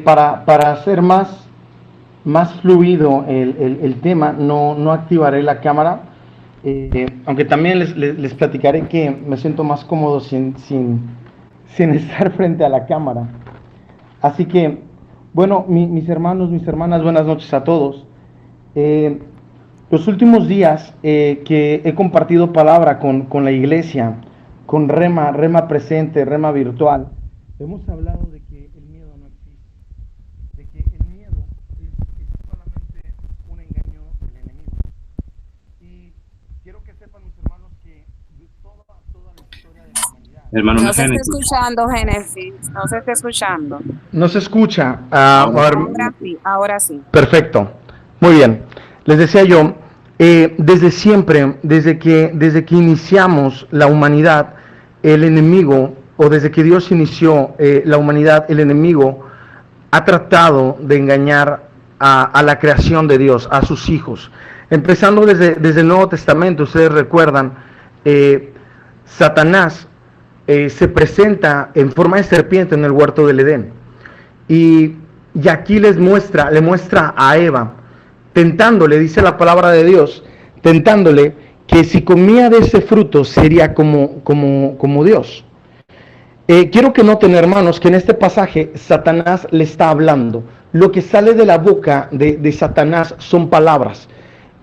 Para hacer más fluido el tema, no activaré la cámara, aunque también les platicaré que me siento más cómodo sin estar frente a la cámara. Así que, bueno, mis hermanos, mis hermanas, buenas noches a todos. Eh, los últimos días que he compartido palabra con la iglesia, con Rema presente, Rema virtual, hemos hablado de que el miedo no existe, de que el miedo es solamente un engaño del enemigo. Y quiero que sepan, mis hermanos, que toda la historia de la humanidad... Hermano, No se está escuchando, Génesis. No se está escuchando. No se escucha. Ahora sí, ahora sí. Perfecto. Muy bien. Les decía yo, desde siempre, desde que iniciamos la humanidad, el enemigo, o desde que Dios inició la humanidad, el enemigo ha tratado de engañar a la creación de Dios, a sus hijos. Empezando desde el Nuevo Testamento, ustedes recuerdan, Satanás se presenta en forma de serpiente en el huerto del Edén. Y aquí le muestra a Eva, tentándole, dice la palabra de Dios, tentándole que si comía de ese fruto sería como Dios. Quiero que noten, hermanos, que en este pasaje Satanás le está hablando. Lo que sale de la boca de Satanás son palabras.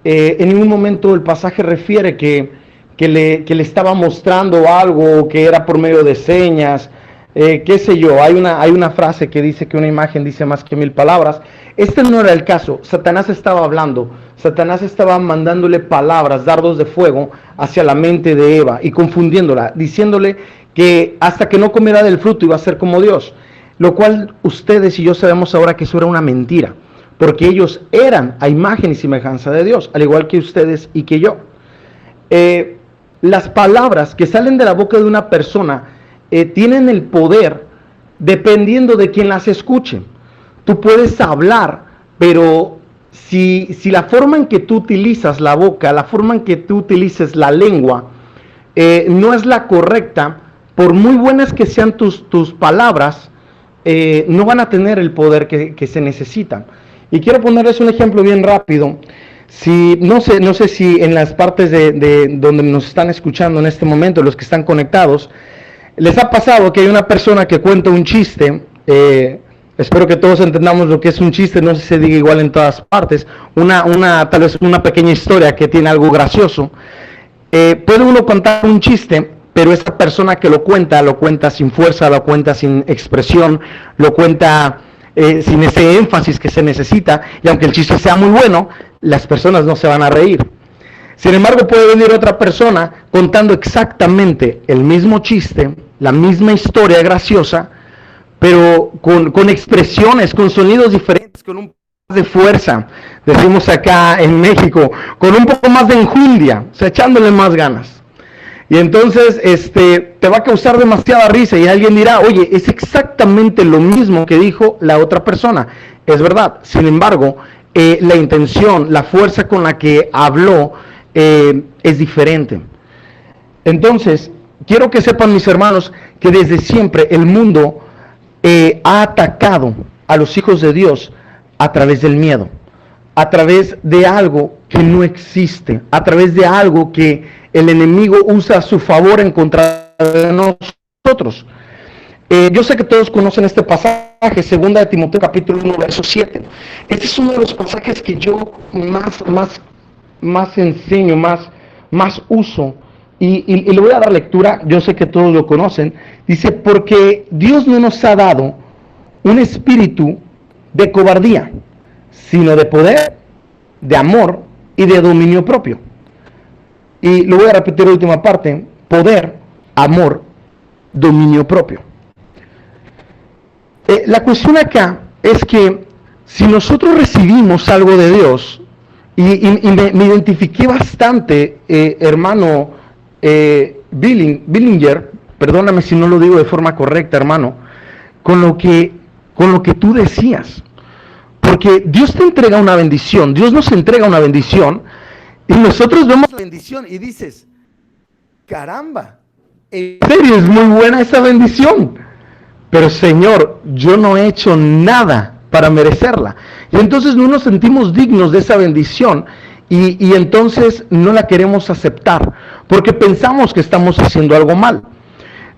En ningún momento el pasaje refiere que le estaba mostrando algo, que era por medio de señas, qué sé yo. Hay una frase que dice que una imagen dice más que 1000 palabras. Este no era el caso. Satanás estaba hablando. Satanás estaba mandándole palabras, dardos de fuego hacia la mente de Eva y confundiéndola, diciéndole que hasta que no comiera del fruto iba a ser como Dios, lo cual ustedes y yo sabemos ahora que eso era una mentira, porque ellos eran a imagen y semejanza de Dios, al igual que ustedes y que yo. Las palabras que salen de la boca de una persona tienen el poder dependiendo de quien las escuche. Tú puedes hablar, pero si la forma en que tú utilizas la boca, la forma en que tú utilices la lengua, no es la correcta, por muy buenas que sean tus palabras, no van a tener el poder que se necesitan. Y quiero ponerles un ejemplo bien rápido. No sé si en las partes de donde nos están escuchando en este momento, los que están conectados, les ha pasado que hay una persona que cuenta un chiste. Espero que todos entendamos lo que es un chiste, no sé si se diga igual en todas partes. Tal vez una pequeña historia que tiene algo gracioso. Puede uno contar un chiste, pero esa persona que lo cuenta sin fuerza, lo cuenta sin expresión, lo cuenta sin ese énfasis que se necesita, y aunque el chiste sea muy bueno, las personas no se van a reír. Sin embargo, puede venir otra persona contando exactamente el mismo chiste, la misma historia graciosa, pero con expresiones, con sonidos diferentes, con un poco más de fuerza, decimos acá en México, con un poco más de enjundia, o sea, echándole más ganas. Y entonces te va a causar demasiada risa y alguien dirá, oye, es exactamente lo mismo que dijo la otra persona. Es verdad. Sin embargo, la intención, la fuerza con la que habló es diferente. Entonces, quiero que sepan, mis hermanos, que desde siempre el mundo ha atacado a los hijos de Dios a través del miedo, a través de algo que no existe, a través de algo que el enemigo usa a su favor en contra de nosotros. Yo sé que todos conocen este pasaje, 2 de Timoteo capítulo 1, verso 7. Este es uno de los pasajes que yo más enseño, más uso, y le voy a dar lectura. Yo sé que todos lo conocen. Dice, porque Dios no nos ha dado un espíritu de cobardía, sino de poder, de amor y de dominio propio. Y lo voy a repetir la última parte: poder, amor, dominio propio. La cuestión acá es que si nosotros recibimos algo de Dios, y me identifiqué bastante, hermano Billinger, perdóname si no lo digo de forma correcta, hermano, con lo que tú decías. Porque Dios te entrega una bendición, Dios nos entrega una bendición, y nosotros vemos la bendición y dices, caramba, en serio es muy buena esa bendición. pero Señor, yo no he hecho nada para merecerla. Y entonces no nos sentimos dignos de esa bendición y entonces no la queremos aceptar porque pensamos que estamos haciendo algo mal.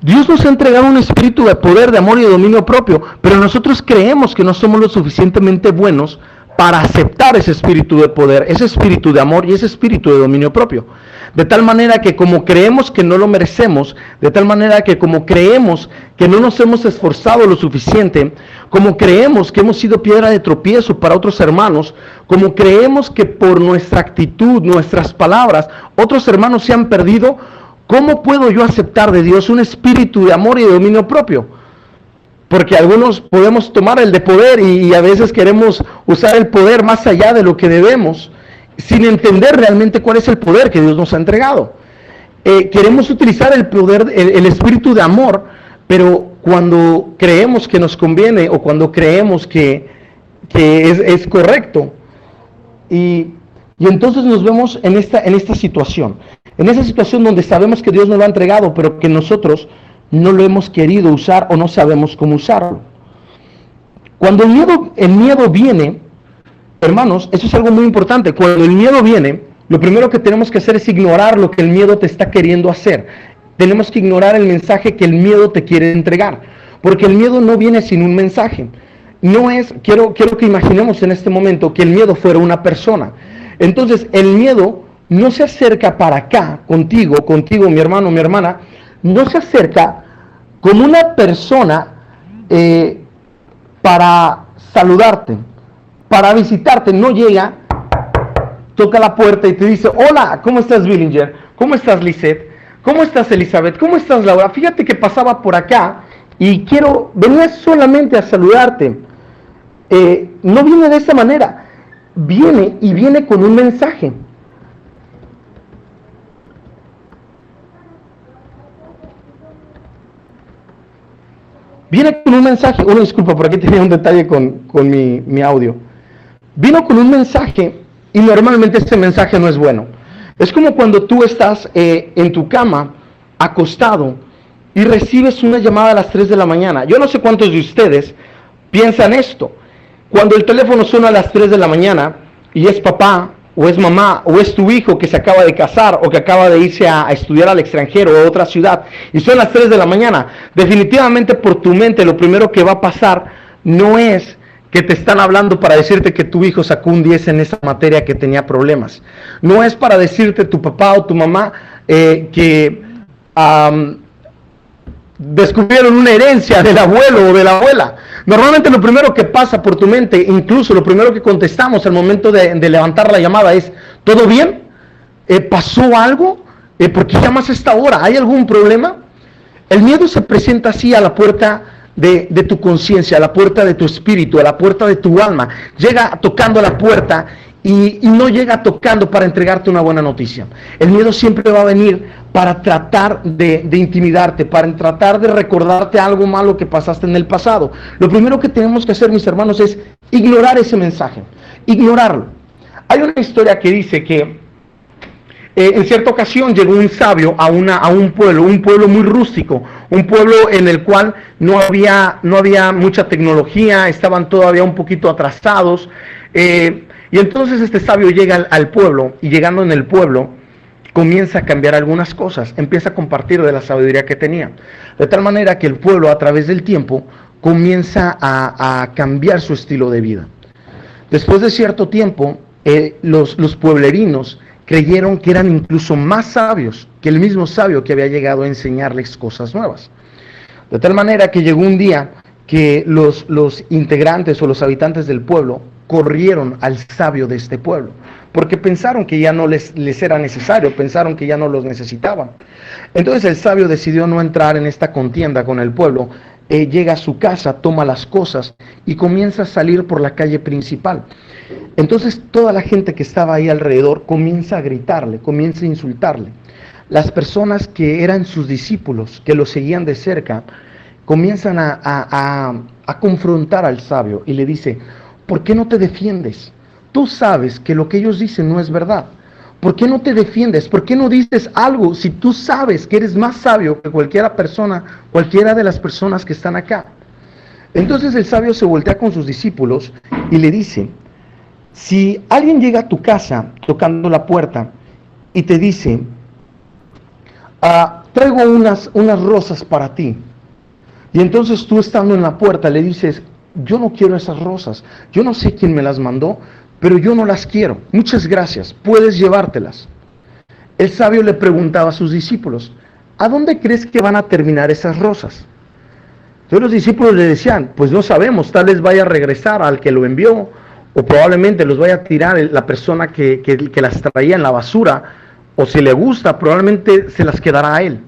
Dios nos ha entregado un espíritu de poder, de amor y de dominio propio, pero nosotros creemos que no somos lo suficientemente buenos para aceptar ese espíritu de poder, ese espíritu de amor y ese espíritu de dominio propio. De tal manera que como creemos que no lo merecemos, de tal manera que como creemos que no nos hemos esforzado lo suficiente, como creemos que hemos sido piedra de tropiezo para otros hermanos, como creemos que por nuestra actitud, nuestras palabras, otros hermanos se han perdido, ¿cómo puedo yo aceptar de Dios un espíritu de amor y de dominio propio? Porque algunos podemos tomar el de poder y a veces queremos usar el poder más allá de lo que debemos, sin entender realmente cuál es el poder que Dios nos ha entregado. Queremos utilizar el poder, el espíritu de amor, pero cuando creemos que nos conviene o cuando creemos que es correcto. Y entonces nos vemos en esta situación. En esa situación donde sabemos que Dios nos lo ha entregado, pero que nosotros no lo hemos querido usar o no sabemos cómo usarlo. Cuando el miedo viene, hermanos, eso es algo muy importante. Cuando el miedo viene, lo primero que tenemos que hacer es ignorar lo que el miedo te está queriendo hacer. Tenemos que ignorar el mensaje que el miedo te quiere entregar, porque el miedo no viene sin un mensaje. No es, quiero que imaginemos en este momento que el miedo fuera una persona. Entonces, el miedo no se acerca para acá, contigo, mi hermano, mi hermana, no se acerca como una persona para saludarte, para visitarte. No llega, toca la puerta y te dice: hola, ¿cómo estás, Billinger? ¿Cómo estás, Lisette? ¿Cómo estás, Elizabeth? ¿Cómo estás, Laura? Fíjate que pasaba por acá y venía solamente a saludarte. No viene de esa manera, viene con un mensaje. Viene con un mensaje. Una disculpa, por aquí tenía un detalle con mi audio. Vino con un mensaje y normalmente este mensaje no es bueno. Es como cuando tú estás en tu cama, acostado, y recibes una llamada a las 3 de la mañana. Yo no sé cuántos de ustedes piensan esto. Cuando el teléfono suena a las 3 de la mañana y es papá, o es mamá, o es tu hijo que se acaba de casar o que acaba de irse a estudiar al extranjero o a otra ciudad, y son las 3 de la mañana, definitivamente por tu mente lo primero que va a pasar no es que te están hablando para decirte que tu hijo sacó un 10 en esa materia que tenía problemas. No es para decirte tu papá o tu mamá que descubrieron una herencia del abuelo o de la abuela. Normalmente lo primero que pasa por tu mente, incluso lo primero que contestamos al momento de levantar la llamada es: ¿todo bien? ¿Pasó algo? ¿Por qué llamas a esta hora? ¿Hay algún problema? El miedo se presenta así a la puerta de tu conciencia, a la puerta de tu espíritu, a la puerta de tu alma. Llega tocando la puerta y no llega tocando para entregarte una buena noticia. El miedo siempre va a venir para tratar de intimidarte, para tratar de recordarte algo malo que pasaste en el pasado. Lo primero que tenemos que hacer, mis hermanos, es ignorar ese mensaje, ignorarlo. Hay una historia que dice que en cierta ocasión llegó un sabio a un pueblo muy rústico, un pueblo en el cual no había mucha tecnología, estaban todavía un poquito atrasados, y entonces este sabio llega al pueblo, y llegando en el pueblo comienza a cambiar algunas cosas, empieza a compartir de la sabiduría que tenía, de tal manera que el pueblo a través del tiempo comienza a cambiar su estilo de vida. Después de cierto tiempo, los pueblerinos creyeron que eran incluso más sabios que el mismo sabio que había llegado a enseñarles cosas nuevas. De tal manera que llegó un día que los integrantes o los habitantes del pueblo corrieron al sabio de este pueblo, porque pensaron que ya no les era necesario, pensaron que ya no los necesitaban. Entonces el sabio decidió no entrar en esta contienda con el pueblo, llega a su casa, toma las cosas y comienza a salir por la calle principal. Entonces toda la gente que estaba ahí alrededor comienza a gritarle, comienza a insultarle. Las personas que eran sus discípulos, que lo seguían de cerca, comienzan a confrontar al sabio y le dice: ¿por qué no te defiendes? Tú sabes que lo que ellos dicen no es verdad. ¿Por qué no te defiendes? ¿Por qué no dices algo si tú sabes que eres más sabio que cualquiera de las personas que están acá? Entonces el sabio se voltea con sus discípulos y le dice, si alguien llega a tu casa tocando la puerta y te dice, traigo unas rosas para ti, y entonces tú estando en la puerta le dices, yo no quiero esas rosas, yo no sé quién me las mandó, pero yo no las quiero, muchas gracias, puedes llevártelas. El sabio le preguntaba a sus discípulos, ¿a dónde crees que van a terminar esas rosas? Entonces los discípulos le decían, pues no sabemos, tal vez vaya a regresar al que lo envió, o probablemente los vaya a tirar la persona que las traía en la basura, o si le gusta, probablemente se las quedará a él.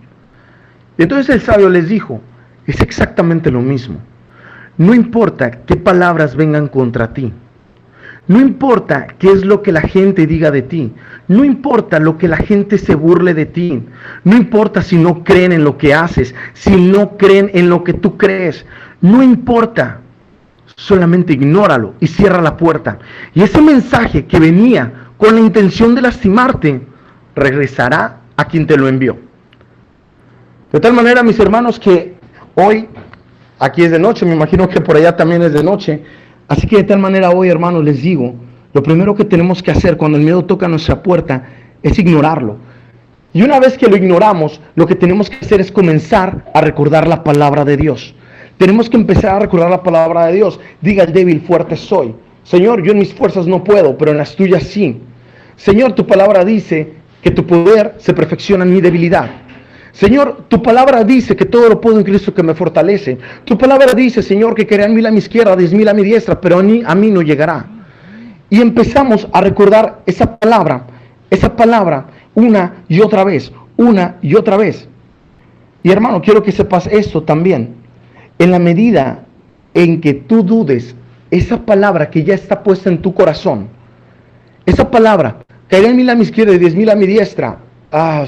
Y entonces el sabio les dijo, es exactamente lo mismo. No importa qué palabras vengan contra ti. No importa qué es lo que la gente diga de ti. No importa lo que la gente se burle de ti. No importa si no creen en lo que haces, si no creen en lo que tú crees. No importa. Solamente ignóralo y cierra la puerta. Y ese mensaje que venía con la intención de lastimarte, regresará a quien te lo envió. De tal manera, mis hermanos, que hoy, aquí es de noche, me imagino que por allá también es de noche. Así que de tal manera hoy, hermanos, les digo, lo primero que tenemos que hacer cuando el miedo toca nuestra puerta es ignorarlo. Y una vez que lo ignoramos, lo que tenemos que hacer es comenzar a recordar la palabra de Dios. Tenemos que empezar a recordar la palabra de Dios. Diga el débil, fuerte soy. Señor, yo en mis fuerzas no puedo, pero en las tuyas sí. Señor, tu palabra dice que tu poder se perfecciona en mi debilidad. Señor, tu palabra dice que todo lo puedo en Cristo que me fortalece. Tu palabra dice, Señor, que caerán 1000 a mi izquierda, 10,000 a mi diestra, pero a mí no llegará. Y empezamos a recordar esa palabra una y otra vez, una y otra vez. Y hermano, quiero que sepas esto también. En la medida en que tú dudes esa palabra que ya está puesta en tu corazón, esa palabra, caerán 1000 a mi izquierda y 10,000 a mi diestra.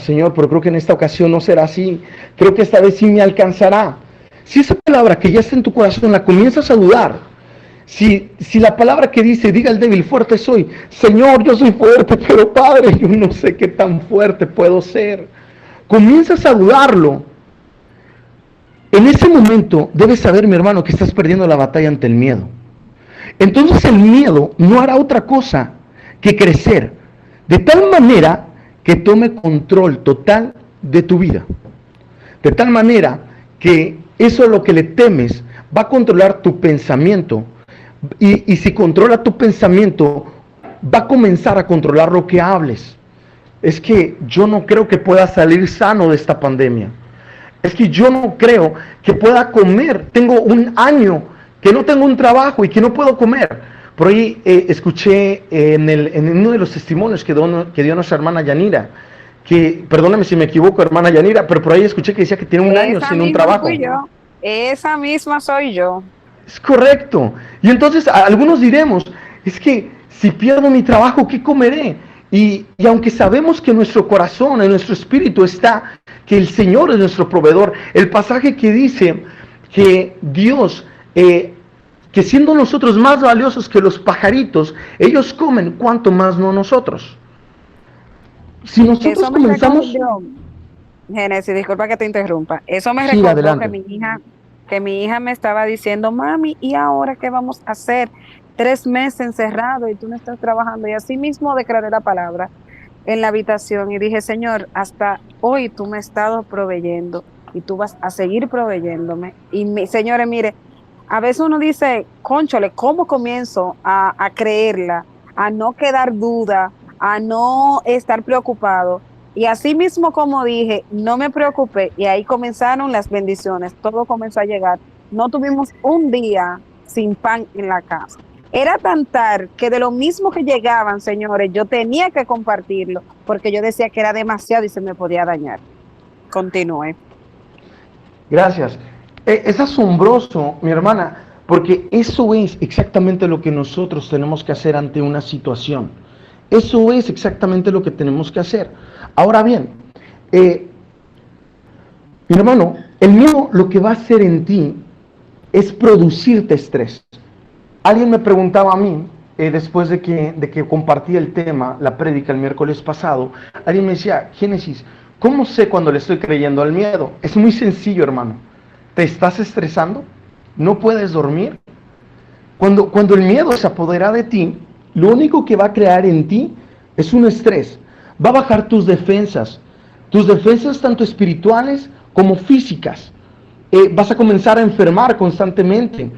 Señor, pero creo que en esta ocasión no será así. Creo que esta vez sí me alcanzará. Si esa palabra que ya está en tu corazón la comienzas a dudar, si la palabra que dice, diga el débil, fuerte soy, Señor, yo soy fuerte, pero Padre, yo no sé qué tan fuerte puedo ser. Comienzas a dudarlo. En ese momento debes saber, mi hermano, que estás perdiendo la batalla ante el miedo. Entonces el miedo no hará otra cosa que crecer, de tal manera que tome control total de tu vida. De tal manera que eso a lo que le temes va a controlar tu pensamiento. Y si controla tu pensamiento, va a comenzar a controlar lo que hables. Es que yo no creo que pueda salir sano de esta pandemia. Es que yo no creo que pueda comer. Tengo un año que no tengo un trabajo y que no puedo comer. Por ahí escuché en uno de los testimonios que dio nuestra hermana Yanira, que, perdóname si me equivoco, hermana Yanira, pero por ahí escuché que decía que tiene un año sin un trabajo. Esa misma soy yo. Es correcto. Y entonces algunos diremos, es que si pierdo mi trabajo, ¿qué comeré? Y aunque sabemos que en nuestro corazón, en nuestro espíritu está que el Señor es nuestro proveedor, el pasaje que dice que Dios, que siendo nosotros más valiosos que los pajaritos, ellos comen, ¿cuánto más no nosotros? Si nosotros eso comenzamos... Génesis, disculpa que te interrumpa. Eso me recordó que mi hija me estaba diciendo, mami, ¿y ahora qué vamos a hacer? 3 meses encerrado y tú no estás trabajando. Y así mismo declaré la palabra en la habitación y dije, Señor, hasta hoy tú me has estado proveyendo y tú vas a seguir proveyéndome. Y señores, mire, a veces uno dice, cónchale, ¿cómo comienzo a creerla? A no quedar duda, a no estar preocupado. Y así mismo como dije, no me preocupé y ahí comenzaron las bendiciones, todo comenzó a llegar. No tuvimos un día sin pan en la casa. Era tan tal que de lo mismo que llegaban, señores, yo tenía que compartirlo porque yo decía que era demasiado y se me podía dañar. Continúe. Gracias. Es asombroso, mi hermana, porque eso es exactamente lo que nosotros tenemos que hacer ante una situación. Eso es exactamente lo que tenemos que hacer. Ahora bien, mi hermano, el miedo lo que va a hacer en ti es producirte estrés. Alguien me preguntaba a mí, después de que compartí el tema, la prédica el miércoles pasado, alguien me decía, Génesis, ¿cómo sé cuando le estoy creyendo al miedo? Es muy sencillo, hermano. ¿Te estás estresando? no puedes dormir. Cuando el miedo se apodera de ti, lo único que va a crear en ti es un estrés. Va a bajar tus defensas tanto espirituales como físicas. Vas a comenzar a enfermar constantemente.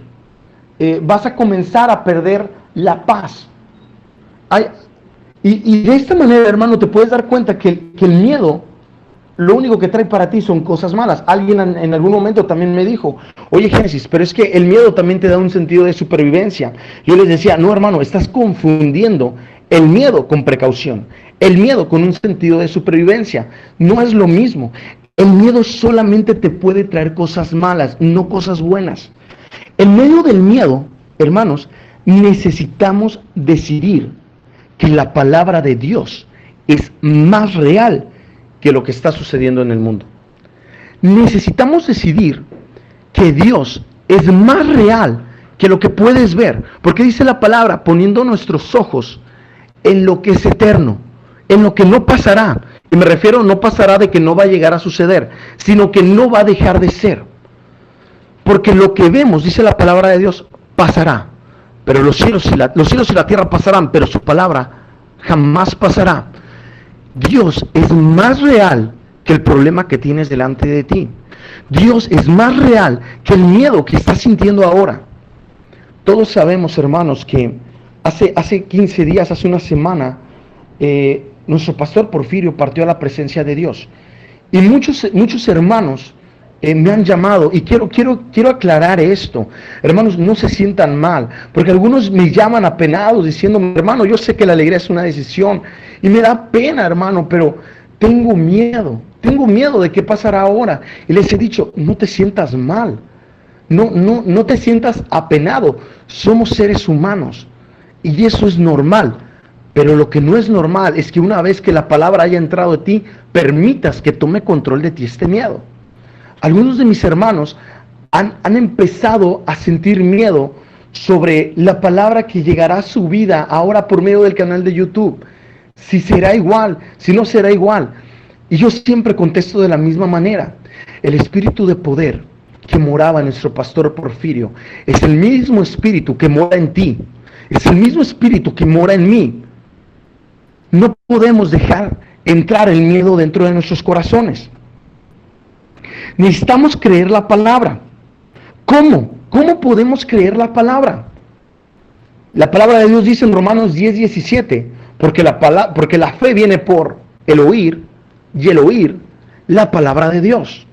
Vas a comenzar a perder la paz. Y de esta manera, hermano, te puedes dar cuenta que el miedo, lo único que trae para ti son cosas malas. Alguien en algún momento también me dijo, oye Génesis, pero es que el miedo también te da un sentido de supervivencia. Yo les decía, no hermano, estás confundiendo el miedo con precaución, el miedo con un sentido de supervivencia. No es lo mismo. El miedo solamente te puede traer cosas malas, no cosas buenas. En medio del miedo, hermanos, necesitamos decidir que la palabra de Dios es más real que lo que está sucediendo en el mundo. Necesitamos decidir que Dios es más real que lo que puedes ver, porque dice la palabra, poniendo nuestros ojos en lo que es eterno, en lo que no pasará. Y me refiero, no pasará de que no va a llegar a suceder, sino que no va a dejar de ser. Porque lo que vemos, dice la palabra de Dios, pasará. Pero los cielos y la tierra pasarán, pero su palabra jamás pasará. Dios es más real que el problema que tienes delante de ti. Dios es más real que el miedo que estás sintiendo ahora. Todos sabemos, hermanos, que hace 15 días, hace una semana, nuestro pastor Porfirio partió a la presencia de Dios. Y muchos hermanos me han llamado, y quiero aclarar esto. Hermanos, no se sientan mal, porque algunos me llaman apenados diciendo, hermano, yo sé que la alegría es una decisión, y me da pena, hermano, pero tengo miedo de qué pasará ahora. Y les he dicho, no te sientas mal, no te sientas apenado, somos seres humanos, y eso es normal. Pero lo que no es normal es que una vez que la palabra haya entrado en ti, permitas que tome control de ti este miedo. Algunos de mis hermanos han empezado a sentir miedo sobre la palabra que llegará a su vida ahora por medio del canal de YouTube. Si será igual, si no será igual. Y yo siempre contesto de la misma manera. El espíritu de poder que moraba en nuestro pastor Porfirio es el mismo espíritu que mora en ti. Es el mismo espíritu que mora en mí. No podemos dejar entrar el miedo dentro de nuestros corazones. Necesitamos creer la palabra. ¿Cómo? ¿Cómo podemos creer la palabra? La palabra de Dios dice en Romanos 10:17, porque la fe viene por el oír, y el oír la palabra de Dios.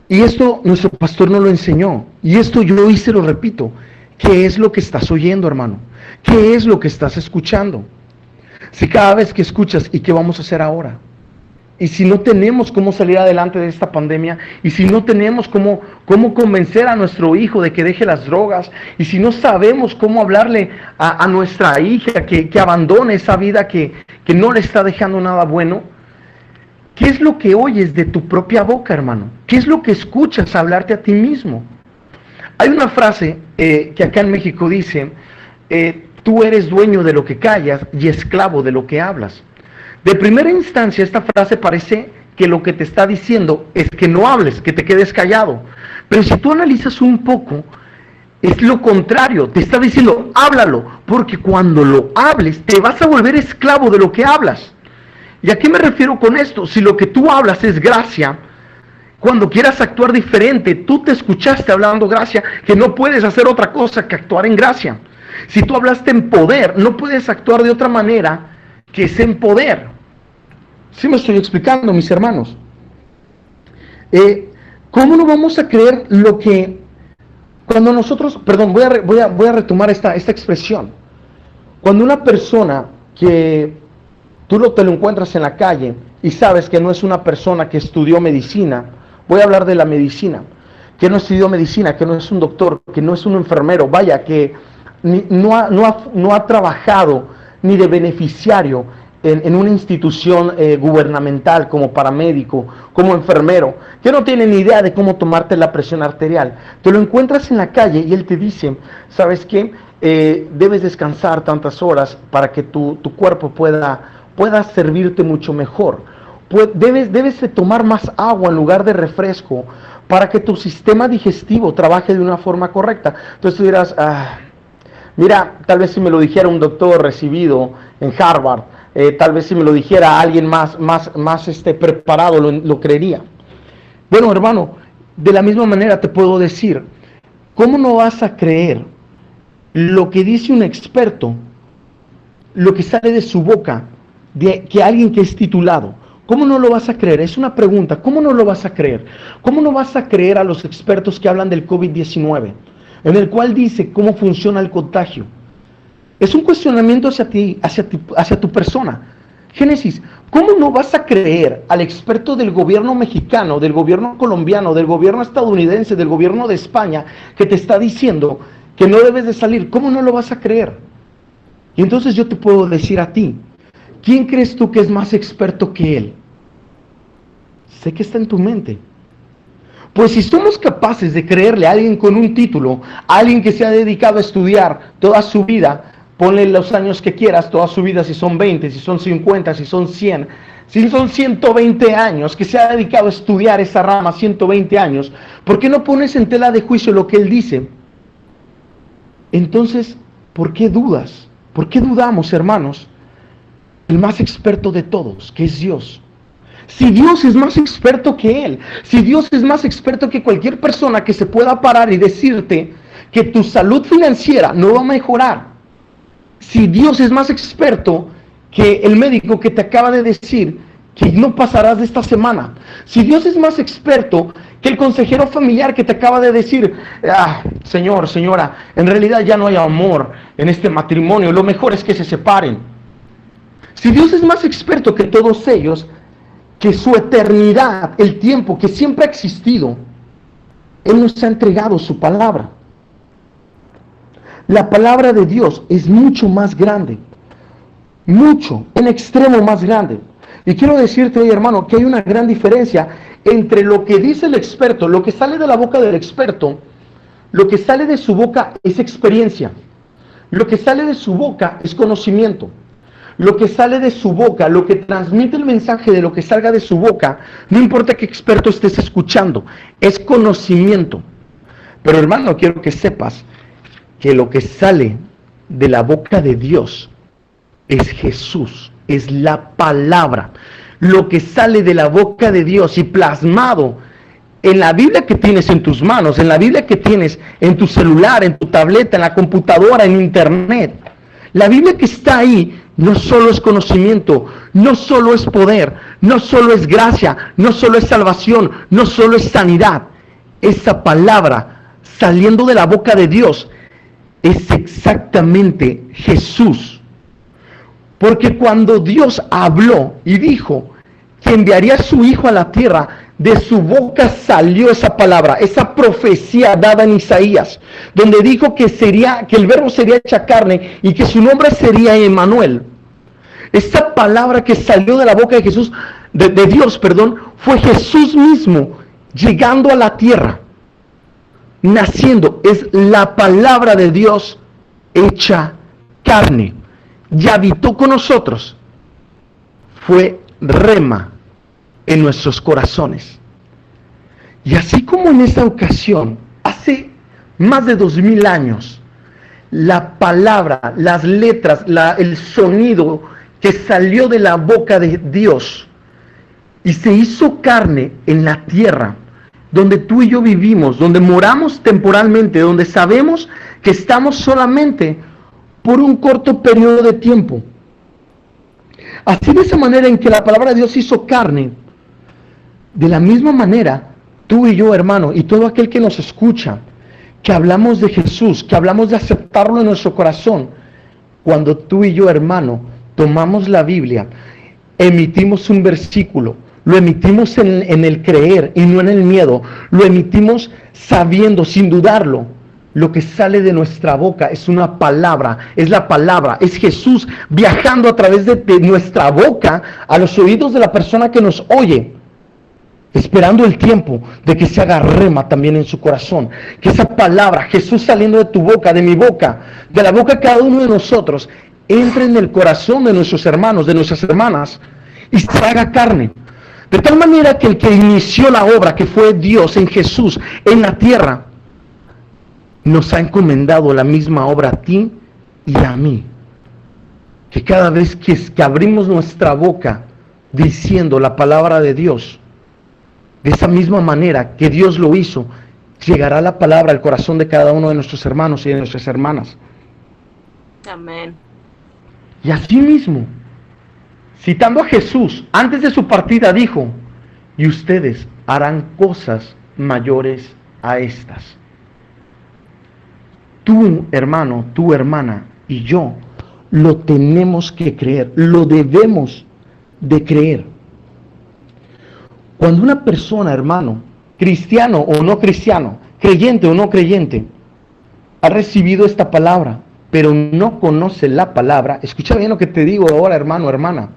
Y esto nuestro pastor nos lo enseñó, y esto yo hoy se lo repito. ¿Qué es lo que estás oyendo, hermano? ¿Qué es lo que estás escuchando? Si cada vez que escuchas, ¿y qué vamos a hacer ahora? Y si no tenemos cómo salir adelante de esta pandemia, y si no tenemos cómo convencer a nuestro hijo de que deje las drogas, y si no sabemos cómo hablarle a nuestra hija que abandone esa vida que no le está dejando nada bueno, ¿qué es lo que oyes de tu propia boca, hermano? ¿Qué es lo que escuchas hablarte a ti mismo? Hay una frase que acá en México dice, tú eres dueño de lo que callas y esclavo de lo que hablas. De primera instancia, esta frase parece que lo que te está diciendo es que no hables, que te quedes callado. Pero si tú analizas un poco, es lo contrario. Te está diciendo, háblalo, porque cuando lo hables, te vas a volver esclavo de lo que hablas. ¿Y a qué me refiero con esto? Si lo que tú hablas es gracia, cuando quieras actuar diferente, tú te escuchaste hablando gracia, que no puedes hacer otra cosa que actuar en gracia. Si tú hablaste en poder, no puedes actuar de otra manera que es en poder. ¿Sí me estoy explicando, mis hermanos? ¿Cómo no vamos a creer lo que cuando nosotros, perdón, voy a retomar esta expresión. Cuando una persona que te lo encuentras en la calle y sabes que no es una persona que estudió medicina, voy a hablar de la medicina, que no estudió medicina, que no es un doctor, que no es un enfermero, vaya, que no ha trabajado ni de beneficiario en una institución gubernamental como paramédico, como enfermero, que no tiene ni idea de cómo tomarte la presión arterial. Te lo encuentras en la calle y él te dice, ¿sabes qué? Debes descansar tantas horas para que tu cuerpo pueda servirte mucho mejor. Debes de tomar más agua en lugar de refresco para que tu sistema digestivo trabaje de una forma correcta. Entonces tú dirás, mira, tal vez si me lo dijera un doctor recibido en Harvard, tal vez si me lo dijera alguien más preparado, lo creería. Bueno, hermano, de la misma manera te puedo decir, ¿cómo no vas a creer lo que dice un experto, lo que sale de su boca, de que alguien que es titulado? ¿Cómo no lo vas a creer? Es una pregunta. ¿Cómo no lo vas a creer? ¿Cómo no vas a creer a los expertos que hablan del COVID-19, en el cual dice cómo funciona el contagio? Es un cuestionamiento hacia ti, hacia tu persona. Génesis, ¿cómo no vas a creer al experto del gobierno mexicano, del gobierno colombiano, del gobierno estadounidense, del gobierno de España, que te está diciendo que no debes de salir? ¿Cómo no lo vas a creer? Y entonces yo te puedo decir a ti, ¿quién crees tú que es más experto que él? Sé que está en tu mente. Pues si somos capaces de creerle a alguien con un título, a alguien que se ha dedicado a estudiar toda su vida, ponle los años que quieras, toda su vida, si son 20, si son 50, si son 100, si son 120 años, que se ha dedicado a estudiar esa rama 120 años, ¿por qué no pones en tela de juicio lo que él dice? Entonces, ¿por qué dudas? ¿Por qué dudamos, hermanos? El más experto de todos, que es Dios. Si Dios es más experto que él, si Dios es más experto que cualquier persona que se pueda parar y decirte que tu salud financiera no va a mejorar, si Dios es más experto que el médico que te acaba de decir que no pasarás de esta semana, si Dios es más experto que el consejero familiar que te acaba de decir, señor, señora, en realidad ya no hay amor en este matrimonio, lo mejor es que se separen. Si Dios es más experto que todos ellos, que su eternidad, el tiempo que siempre ha existido, Él nos ha entregado su palabra. La palabra de Dios es mucho más grande, mucho, en extremo más grande. Y quiero decirte hoy, hermano, que hay una gran diferencia entre lo que dice el experto, lo que sale de la boca del experto, lo que sale de su boca es experiencia, lo que sale de su boca es conocimiento. Lo que sale de su boca, lo que transmite el mensaje de lo que salga de su boca, no importa qué experto estés escuchando, es conocimiento. Pero hermano, quiero que sepas que lo que sale de la boca de Dios es Jesús, es la palabra. Lo que sale de la boca de Dios y plasmado en la Biblia que tienes en tus manos, en la Biblia que tienes en tu celular, en tu tableta, en la computadora, en internet. La Biblia que está ahí no solo es conocimiento, no solo es poder, no solo es gracia, no solo es salvación, no solo es sanidad. Esa palabra saliendo de la boca de Dios es exactamente Jesús. Porque cuando Dios habló y dijo que enviaría a su Hijo a la tierra, de su boca salió esa palabra, esa profecía dada en Isaías, donde dijo que el verbo sería hecha carne y que su nombre sería Emmanuel. Esa palabra que salió de la boca de Jesús, de Dios, fue Jesús mismo llegando a la tierra, naciendo. Es la palabra de Dios hecha carne y habitó con nosotros. Fue rema en nuestros corazones. Y así como en esta ocasión, hace más de 2000 años, la palabra, las letras, el sonido que salió de la boca de Dios y se hizo carne en la tierra, donde tú y yo vivimos, donde moramos temporalmente, donde sabemos que estamos solamente por un corto periodo de tiempo. Así, de esa manera en que la palabra de Dios hizo carne, de la misma manera, tú y yo, hermano, y todo aquel que nos escucha, que hablamos de Jesús, que hablamos de aceptarlo en nuestro corazón, cuando tú y yo, hermano, tomamos la Biblia, emitimos un versículo, lo emitimos en el creer y no en el miedo, lo emitimos sabiendo, sin dudarlo. Lo que sale de nuestra boca es una palabra, es la palabra, es Jesús viajando a través de nuestra boca a los oídos de la persona que nos oye, esperando el tiempo de que se haga rema también en su corazón, que esa palabra, Jesús saliendo de tu boca, de mi boca, de la boca de cada uno de nosotros, entre en el corazón de nuestros hermanos, de nuestras hermanas, y se haga carne. De tal manera que el que inició la obra, que fue Dios en Jesús, en la tierra, nos ha encomendado la misma obra a ti y a mí. Que cada vez que abrimos nuestra boca diciendo la palabra de Dios, de esa misma manera que Dios lo hizo, llegará la palabra al corazón de cada uno de nuestros hermanos y de nuestras hermanas. Amén. Y así mismo, citando a Jesús, antes de su partida dijo, y ustedes harán cosas mayores a estas. Tú, hermano, tu hermana y yo, lo tenemos que creer, lo debemos de creer. Cuando una persona, hermano, cristiano o no cristiano, creyente o no creyente, ha recibido esta palabra, pero no conoce la palabra, escucha bien lo que te digo ahora, hermano, hermana,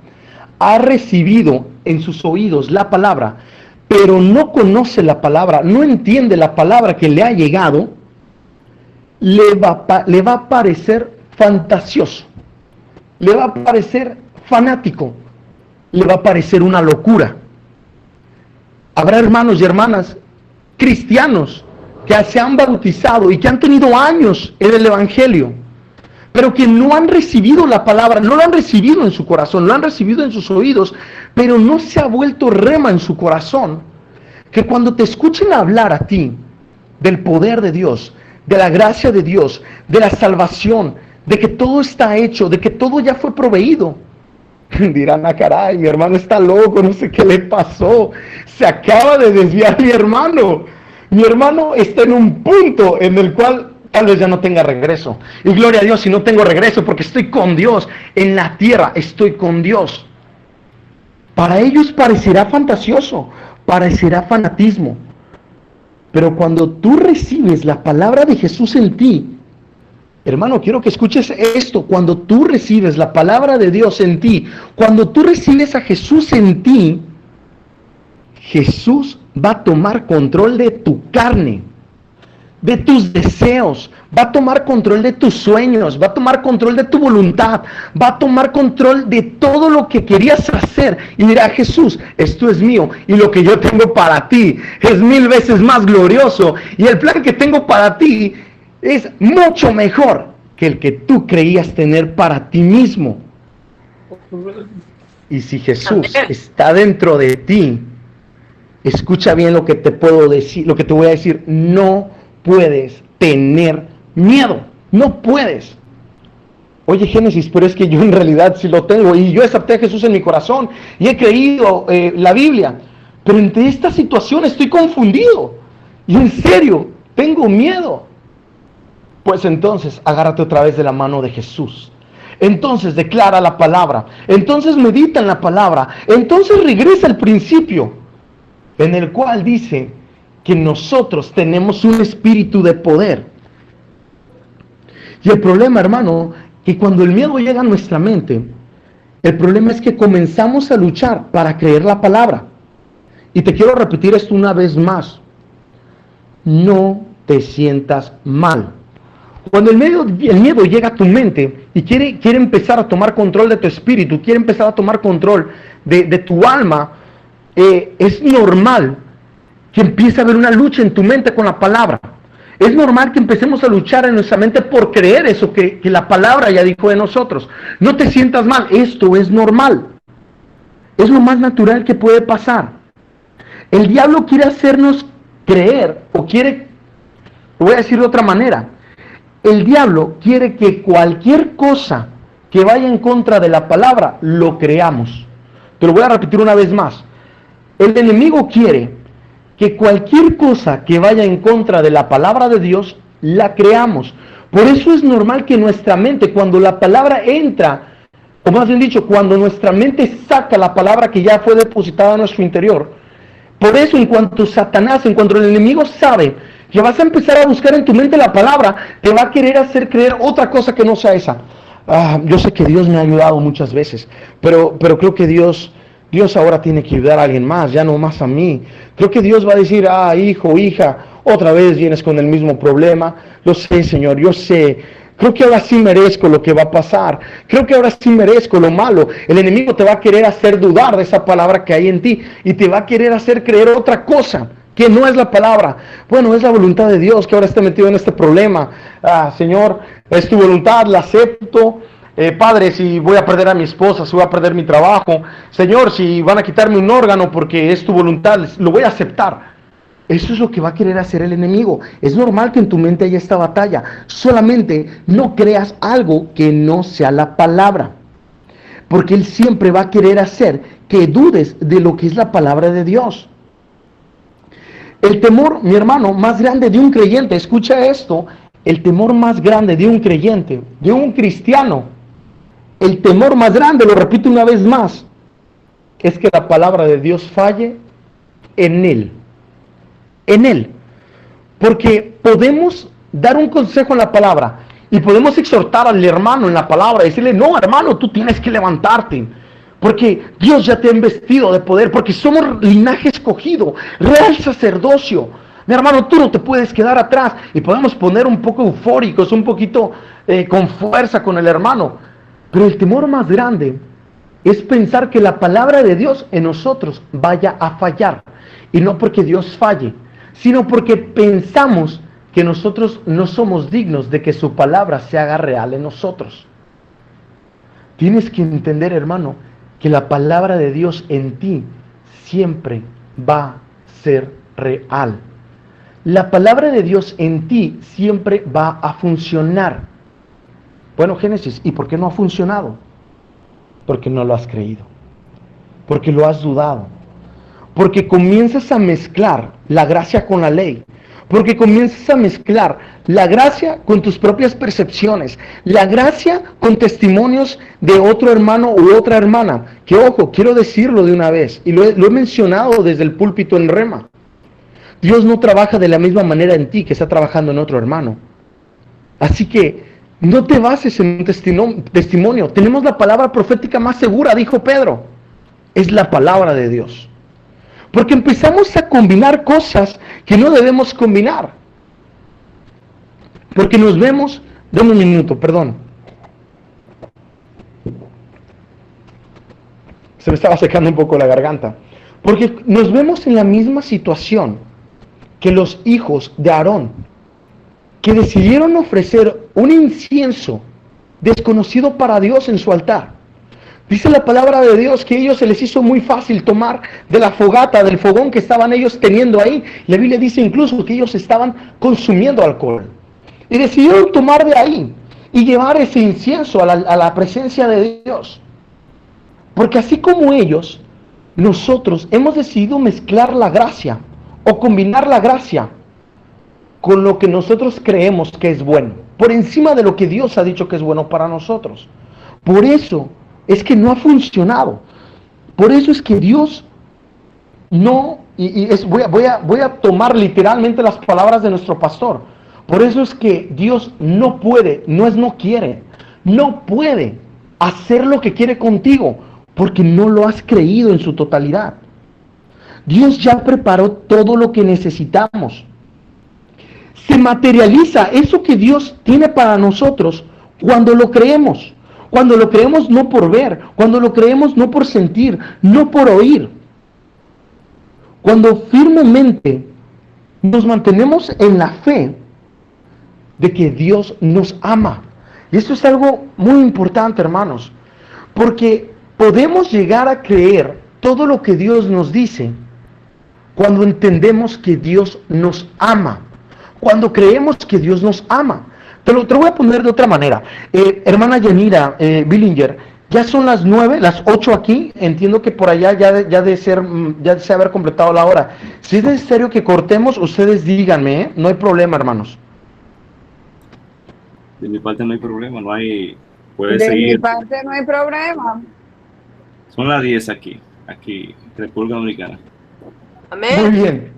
ha recibido en sus oídos la palabra, pero no conoce la palabra, no entiende la palabra que le ha llegado, le va a parecer fantasioso, le va a parecer fanático, le va a parecer una locura. Habrá hermanos y hermanas cristianos que se han bautizado y que han tenido años en el Evangelio, pero que no han recibido la palabra, no lo han recibido en su corazón, lo han recibido en sus oídos, pero no se ha vuelto rema en su corazón, que cuando te escuchen hablar a ti del poder de Dios, de la gracia de Dios, de la salvación, de que todo está hecho, de que todo ya fue proveído, dirán, ah, caray, mi hermano está loco, no sé qué le pasó, se acaba de desviar mi hermano está en un punto en el cual tal vez ya no tenga regreso, y gloria a Dios si no tengo regreso, porque estoy con Dios, en la tierra estoy con Dios. Para ellos parecerá fantasioso, parecerá fanatismo, pero cuando tú recibes la palabra de Jesús en ti, hermano, quiero que escuches esto, cuando tú recibes la palabra de Dios en ti, cuando tú recibes a Jesús en ti, Jesús va a tomar control de tu carne, de tus deseos, va a tomar control de tus sueños, va a tomar control de tu voluntad, va a tomar control de todo lo que querías hacer y dirá, Jesús, esto es mío y lo que yo tengo para ti es 1000 veces más glorioso y el plan que tengo para ti es mucho mejor que el que tú creías tener para ti mismo. Y si Jesús está dentro de ti, escucha bien lo que te puedo decir, lo que te voy a decir, no puedes tener miedo, no puedes. Oye, Génesis, pero es que yo en realidad sí lo tengo y yo acepté a Jesús en mi corazón y he creído la Biblia, pero entre esta situación estoy confundido y en serio tengo miedo. Pues entonces agárrate otra vez de la mano de Jesús. Entonces declara la palabra. Entonces medita en la palabra. Entonces regresa al principio, en el cual dice que nosotros tenemos un espíritu de poder. Y el problema, hermano, que cuando el miedo llega a nuestra mente, el problema es que comenzamos a luchar para creer la palabra. Y te quiero repetir esto una vez más. No te sientas mal. Cuando el miedo llega a tu mente y quiere empezar a tomar control de tu espíritu, quiere empezar a tomar control de tu alma, es normal que empiece a haber una lucha en tu mente con la palabra. Es normal que empecemos a luchar en nuestra mente por creer eso que la palabra ya dijo de nosotros. No te sientas mal, esto es normal. Es lo más natural que puede pasar. El diablo quiere hacernos creer, o quiere, lo voy a decir de otra manera, el diablo quiere que cualquier cosa que vaya en contra de la palabra, lo creamos. Te lo voy a repetir una vez más. El enemigo quiere que cualquier cosa que vaya en contra de la palabra de Dios, la creamos. Por eso es normal que nuestra mente, cuando la palabra entra, o más bien dicho, cuando nuestra mente saca la palabra que ya fue depositada en nuestro interior, por eso en cuanto Satanás, en cuanto el enemigo sabe que vas a empezar a buscar en tu mente la palabra, te va a querer hacer creer otra cosa que no sea esa. Yo sé que Dios me ha ayudado muchas veces, pero creo que Dios ahora tiene que ayudar a alguien más, ya no más a mí. Creo que Dios va a decir, hijo, hija, otra vez vienes con el mismo problema. Lo sé, Señor, yo sé. Creo que ahora sí merezco lo que va a pasar. Creo que ahora sí merezco lo malo. El enemigo te va a querer hacer dudar de esa palabra que hay en ti y te va a querer hacer creer otra cosa que no es la palabra. Bueno, es la voluntad de Dios que ahora esté metido en este problema. Señor, es tu voluntad, la acepto. Padre, si voy a perder a mi esposa, si voy a perder mi trabajo. Señor, si van a quitarme un órgano porque es tu voluntad, lo voy a aceptar. Eso es lo que va a querer hacer el enemigo. Es normal que en tu mente haya esta batalla. Solamente no creas algo que no sea la palabra. Porque él siempre va a querer hacer que dudes de lo que es la palabra de Dios. El temor, mi hermano, más grande de un creyente, escucha esto, el temor más grande de un creyente, de un cristiano, el temor más grande, lo repito una vez más, es que la palabra de Dios falle en él. En él. Porque podemos dar un consejo en la palabra y podemos exhortar al hermano en la palabra y decirle, no, hermano, tú tienes que levantarte. Porque Dios ya te ha investido de poder, porque somos linaje escogido, real sacerdocio. Mi hermano, tú no te puedes quedar atrás. Y podemos poner un poco eufóricos, un poquito con fuerza con el hermano. Pero el temor más grande es pensar que la palabra de Dios en nosotros vaya a fallar. Y no porque Dios falle, sino porque pensamos que nosotros no somos dignos de que su palabra se haga real en nosotros. Tienes que entender, hermano, que la palabra de Dios en ti siempre va a ser real. La palabra de Dios en ti siempre va a funcionar. Bueno, Génesis, ¿y por qué no ha funcionado? Porque no lo has creído, porque lo has dudado, porque comienzas a mezclar la gracia con la ley, porque comienzas a mezclar la gracia con tus propias percepciones, la gracia con testimonios de otro hermano u otra hermana, que ojo, quiero decirlo de una vez, y lo he mencionado desde el púlpito en Rema. Dios no trabaja de la misma manera en ti que está trabajando en otro hermano. Así que no te bases en un testimonio. Tenemos la palabra profética más segura, dijo Pedro. Es la palabra de Dios. Porque empezamos a combinar cosas que no debemos combinar. Porque nos vemos... Dame un minuto, perdón. Se me estaba secando un poco la garganta. Porque nos vemos en la misma situación que los hijos de Aarón, que decidieron ofrecer un incienso desconocido para Dios en su altar. Dice la palabra de Dios que a ellos se les hizo muy fácil tomar de la fogata, del fogón que estaban ellos teniendo ahí. La Biblia dice incluso que ellos estaban consumiendo alcohol. Y decidieron tomar de ahí y llevar ese incienso a la presencia de Dios. Porque así como ellos, nosotros hemos decidido mezclar la gracia o combinar la gracia con lo que nosotros creemos que es bueno, por encima de lo que Dios ha dicho que es bueno para nosotros. Por eso es que no ha funcionado. Por eso es que Dios no, voy a tomar literalmente las palabras de nuestro pastor. Por eso es que Dios no puede, no quiere, no puede hacer lo que quiere contigo, porque no lo has creído en su totalidad. Dios ya preparó todo lo que necesitamos. Se materializa eso que Dios tiene para nosotros cuando lo creemos. Cuando lo creemos no por ver, cuando lo creemos no por sentir, no por oír. Cuando firmemente nos mantenemos en la fe de que Dios nos ama. Y esto es algo muy importante, hermanos, porque podemos llegar a creer todo lo que Dios nos dice cuando entendemos que Dios nos ama, cuando creemos que Dios nos ama. Te lo voy a poner de otra manera. Hermana Yanira Billinger, ya son las 9, las 8 aquí. Entiendo que por allá ya de haber completado la hora. Si es necesario que cortemos, ustedes díganme, no hay problema, hermanos. De mi parte no hay problema, no hay... Puede seguir. De mi parte no hay problema. Son las 10 aquí, República Dominicana. Amén.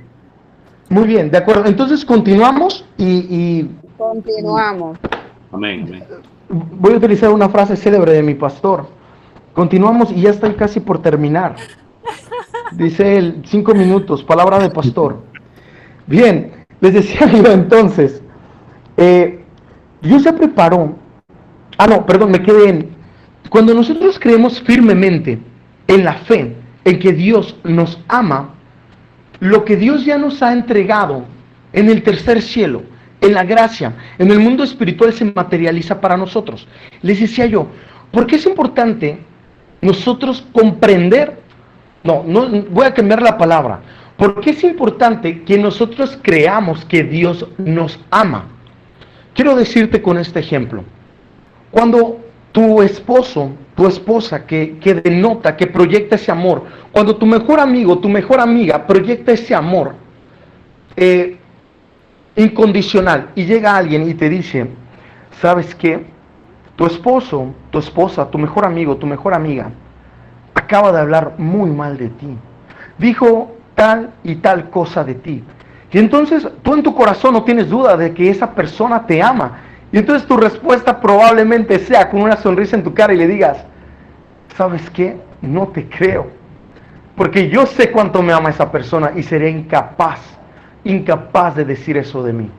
Muy bien, de acuerdo. Entonces continuamos y continuamos. Amén. Voy a utilizar una frase célebre de mi pastor. Continuamos y ya estoy casi por terminar. Dice él, 5 minutos, palabra de pastor. Bien, les decía yo entonces, Dios ya preparó. No, perdón, me quedé en. Cuando nosotros creemos firmemente en la fe, en que Dios nos ama, lo que Dios ya nos ha entregado en el tercer cielo, en la gracia, en el mundo espiritual se materializa para nosotros. Les decía yo, ¿por qué es importante nosotros comprender? No, voy a cambiar la palabra. ¿Por qué es importante que nosotros creamos que Dios nos ama? Quiero decirte con este ejemplo. Cuando tu esposo, tu esposa que denota, que proyecta ese amor, cuando tu mejor amigo, tu mejor amiga proyecta ese amor incondicional y llega alguien y te dice, ¿sabes qué? Tu esposo, tu esposa, tu mejor amigo, tu mejor amiga acaba de hablar muy mal de ti. Dijo tal y tal cosa de ti. Y entonces tú en tu corazón no tienes duda de que esa persona te ama. Y entonces tu respuesta probablemente sea con una sonrisa en tu cara y le digas, ¿sabes qué? No te creo. Porque yo sé cuánto me ama esa persona y seré incapaz de decir eso de mí.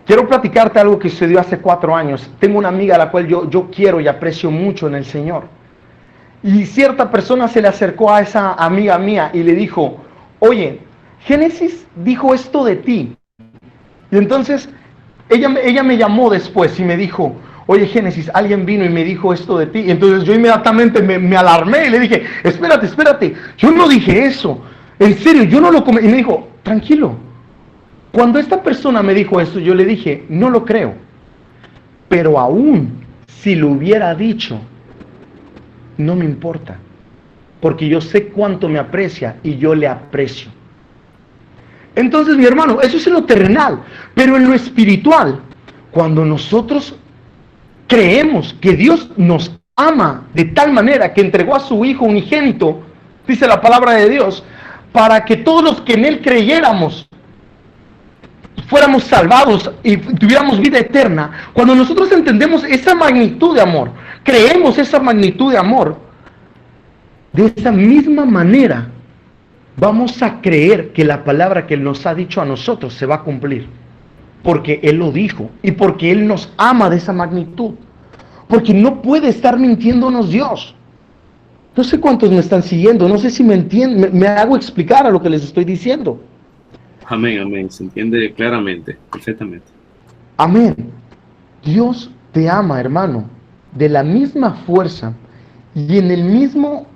Quiero platicarte algo que sucedió hace 4 años. Tengo una amiga a la cual yo quiero y aprecio mucho en el Señor. Y cierta persona se le acercó a esa amiga mía y le dijo, oye, Génesis dijo esto de ti. Y entonces ella me llamó después y me dijo, oye Génesis, alguien vino y me dijo esto de ti. Y entonces yo inmediatamente me alarmé y le dije, espérate, yo no dije eso. En serio, yo no lo comenté. Y me dijo, tranquilo. Cuando esta persona me dijo esto, yo le dije, no lo creo. Pero aún si lo hubiera dicho, no me importa. Porque yo sé cuánto me aprecia y yo le aprecio. Entonces, mi hermano, eso es en lo terrenal. Pero en lo espiritual, cuando nosotros creemos que Dios nos ama de tal manera que entregó a su Hijo unigénito, dice la palabra de Dios, para que todos los que en Él creyéramos fuéramos salvados y tuviéramos vida eterna. Cuando nosotros entendemos esa magnitud de amor, creemos esa magnitud de amor, de esa misma manera vamos a creer que la palabra que Él nos ha dicho a nosotros se va a cumplir. Porque Él lo dijo y porque Él nos ama de esa magnitud. Porque no puede estar mintiéndonos Dios. No sé cuántos me están siguiendo, no sé si me entienden, me hago explicar a lo que les estoy diciendo. Amén, se entiende claramente, perfectamente. Amén. Dios te ama, hermano, de la misma fuerza y en el mismo,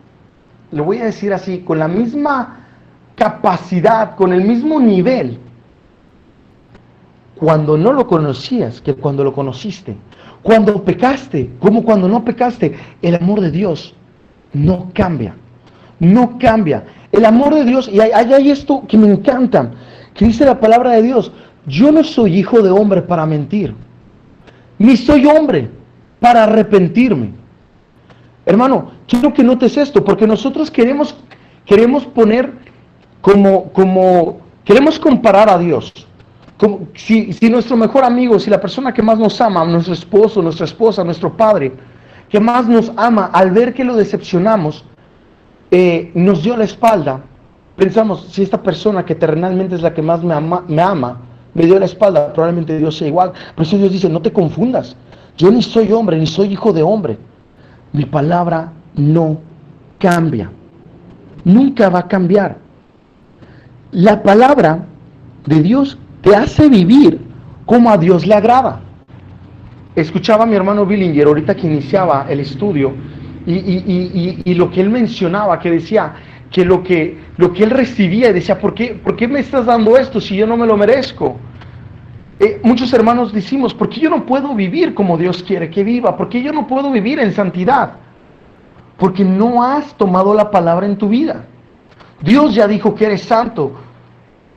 lo voy a decir así, con la misma capacidad, con el mismo nivel, cuando no lo conocías que cuando lo conociste, cuando pecaste como cuando no pecaste. El amor de Dios no cambia, no cambia. El amor de Dios, y hay esto que me encanta, que dice la palabra de Dios, yo no soy hijo de hombre para mentir, ni soy hombre para arrepentirme. Hermano, quiero que notes esto, porque nosotros queremos poner queremos comparar a Dios. Como si nuestro mejor amigo, si la persona que más nos ama, nuestro esposo, nuestra esposa, nuestro padre, que más nos ama, al ver que lo decepcionamos, nos dio la espalda, pensamos, si esta persona que terrenalmente es la que más me ama, me dio la espalda, probablemente Dios sea igual. Por eso Dios dice, no te confundas, yo ni soy hombre, ni soy hijo de hombre. Mi palabra no cambia, nunca va a cambiar. La palabra de Dios te hace vivir como a Dios le agrada. Escuchaba a mi hermano Billinger ahorita que iniciaba el estudio y lo que él mencionaba, que decía que lo que él recibía, y decía, ¿por qué me estás dando esto si yo no me lo merezco? Muchos hermanos decimos, ¿por qué yo no puedo vivir como Dios quiere que viva? ¿Por qué yo no puedo vivir en santidad? Porque no has tomado la palabra en tu vida. Dios ya dijo que eres santo,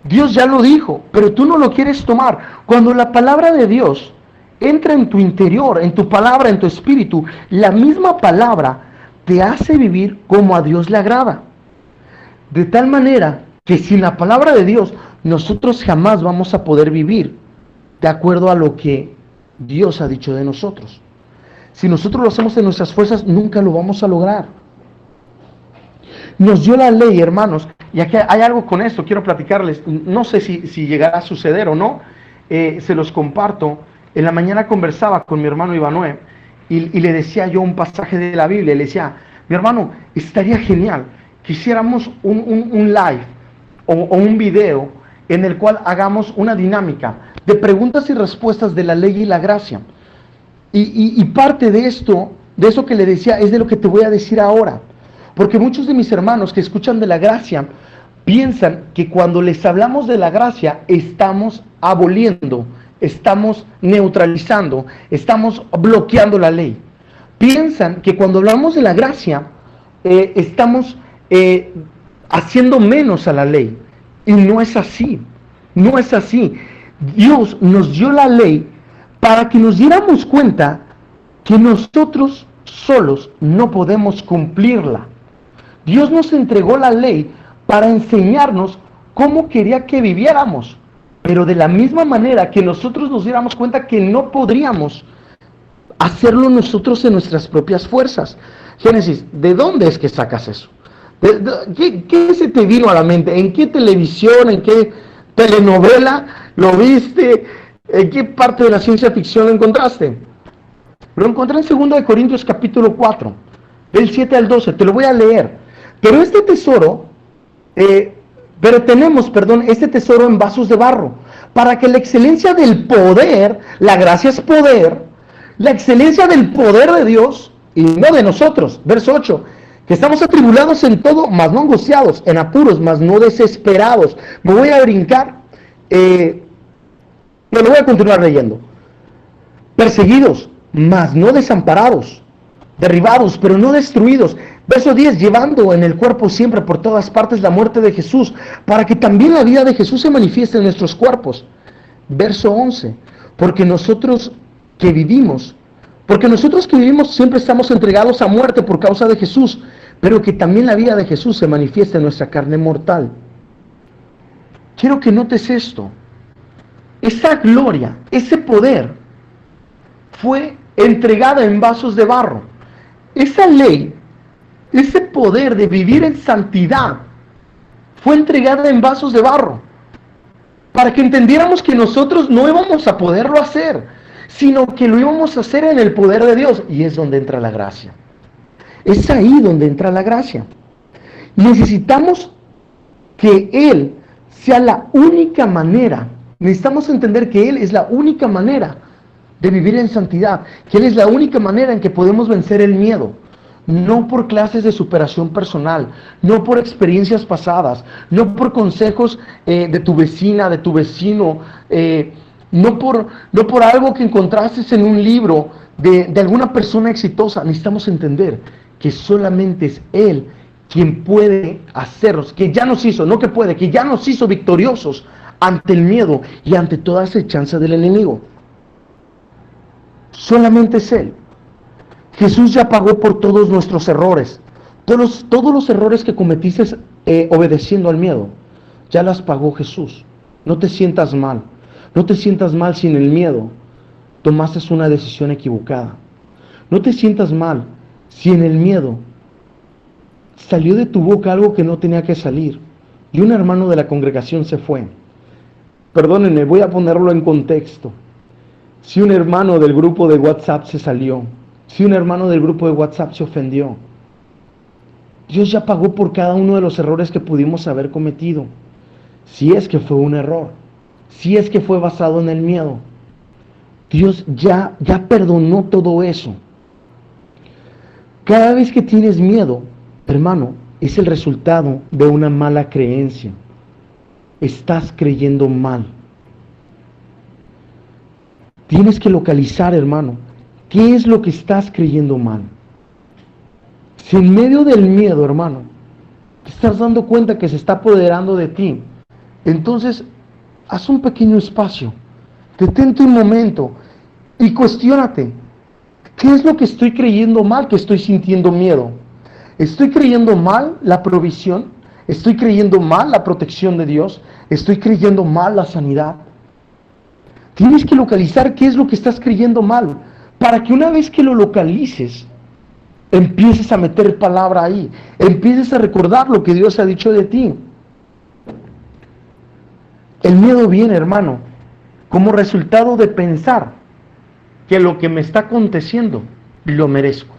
Dios ya lo dijo, pero tú no lo quieres tomar. Cuando la palabra de Dios entra en tu interior, en tu palabra, en tu espíritu, la misma palabra te hace vivir como a Dios le agrada. De tal manera que sin la palabra de Dios, nosotros jamás vamos a poder vivir de acuerdo a lo que Dios ha dicho de nosotros. Si nosotros lo hacemos en nuestras fuerzas, nunca lo vamos a lograr. Nos dio la ley, hermanos, y aquí hay algo con esto, quiero platicarles, no sé si llegará a suceder o no, se los comparto. En la mañana conversaba con mi hermano Ivanué y le decía yo un pasaje de la Biblia. Le decía, mi hermano, estaría genial que hiciéramos un live o un video en el cual hagamos una dinámica de preguntas y respuestas de la ley y la gracia. Y parte de esto, de eso que le decía, es de lo que te voy a decir ahora. Porque muchos de mis hermanos que escuchan de la gracia piensan que cuando les hablamos de la gracia estamos aboliendo, estamos neutralizando, estamos bloqueando la ley. Piensan que cuando hablamos de la gracia estamos haciendo menos a la ley. Y no es así, no es así. Dios nos dio la ley para que nos diéramos cuenta que nosotros solos no podemos cumplirla. Dios nos entregó la ley para enseñarnos cómo quería que viviéramos, pero de la misma manera que nosotros nos diéramos cuenta que no podríamos hacerlo nosotros en nuestras propias fuerzas. Génesis, ¿de dónde es que sacas eso? ¿Qué se te vino a la mente? ¿En qué televisión, en qué telenovela lo viste? ¿En qué parte de la ciencia ficción lo encontraste? Lo encontré en 2 Corintios capítulo 4, del 7 al 12, te lo voy a leer. Pero este tesoro, tenemos este tesoro en vasos de barro, para que la excelencia del poder, la gracia es poder, la excelencia del poder de Dios, y no de nosotros, verso 8, que estamos atribulados en todo, mas no angustiados, en apuros, mas no desesperados. Me voy a brincar, pero voy a continuar leyendo. Perseguidos, mas no desamparados, derribados, pero no destruidos. Verso 10, llevando en el cuerpo siempre por todas partes la muerte de Jesús, para que también la vida de Jesús se manifieste en nuestros cuerpos. Verso 11, porque nosotros que vivimos siempre estamos entregados a muerte por causa de Jesús, pero que también la vida de Jesús se manifieste en nuestra carne mortal. Quiero que notes esto. Esa gloria, ese poder, fue entregada en vasos de barro. Esa ley, ese poder de vivir en santidad, fue entregada en vasos de barro, para que entendiéramos que nosotros no íbamos a poderlo hacer, sino que lo íbamos a hacer en el poder de Dios, y es donde entra la gracia. Es ahí donde entra la gracia. Necesitamos que Él sea la única manera, necesitamos entender que Él es la única manera de vivir en santidad, que Él es la única manera en que podemos vencer el miedo. No por clases de superación personal, no por experiencias pasadas, no por consejos de tu vecina, de tu vecino, no por algo que encontraste en un libro de alguna persona exitosa. Necesitamos entender que solamente es Él quien puede hacernos, que ya nos hizo, no que puede, que ya nos hizo victoriosos ante el miedo y ante toda acechanza del enemigo. Solamente es Él. Jesús ya pagó por todos nuestros errores. Todos los errores que cometiste obedeciendo al miedo, ya las pagó Jesús. No te sientas mal. No te sientas mal si en el miedo tomaste una decisión equivocada. No te sientas mal si en el miedo salió de tu boca algo que no tenía que salir y un hermano de la congregación se fue. Perdónenme, voy a ponerlo en contexto. Si un hermano del grupo de WhatsApp se salió, si un hermano del grupo de WhatsApp se ofendió, Dios ya pagó por cada uno de los errores que pudimos haber cometido. Si es que fue un error, si es que fue basado en el miedo, Dios ya perdonó todo eso. Cada vez que tienes miedo, hermano, es el resultado de una mala creencia. Estás creyendo mal. Tienes que localizar, hermano, ¿qué es lo que estás creyendo mal? Si en medio del miedo, hermano, te estás dando cuenta que se está apoderando de ti, entonces haz un pequeño espacio, detente un momento y cuestiónate, ¿qué es lo que estoy creyendo mal, que estoy sintiendo miedo? ¿Estoy creyendo mal la provisión? ¿Estoy creyendo mal la protección de Dios? ¿Estoy creyendo mal la sanidad? Tienes que localizar qué es lo que estás creyendo mal, para que una vez que lo localices, empieces a meter palabra ahí, empieces a recordar lo que Dios ha dicho de ti. El miedo viene, hermano, como resultado de pensar que lo que me está aconteciendo lo merezco.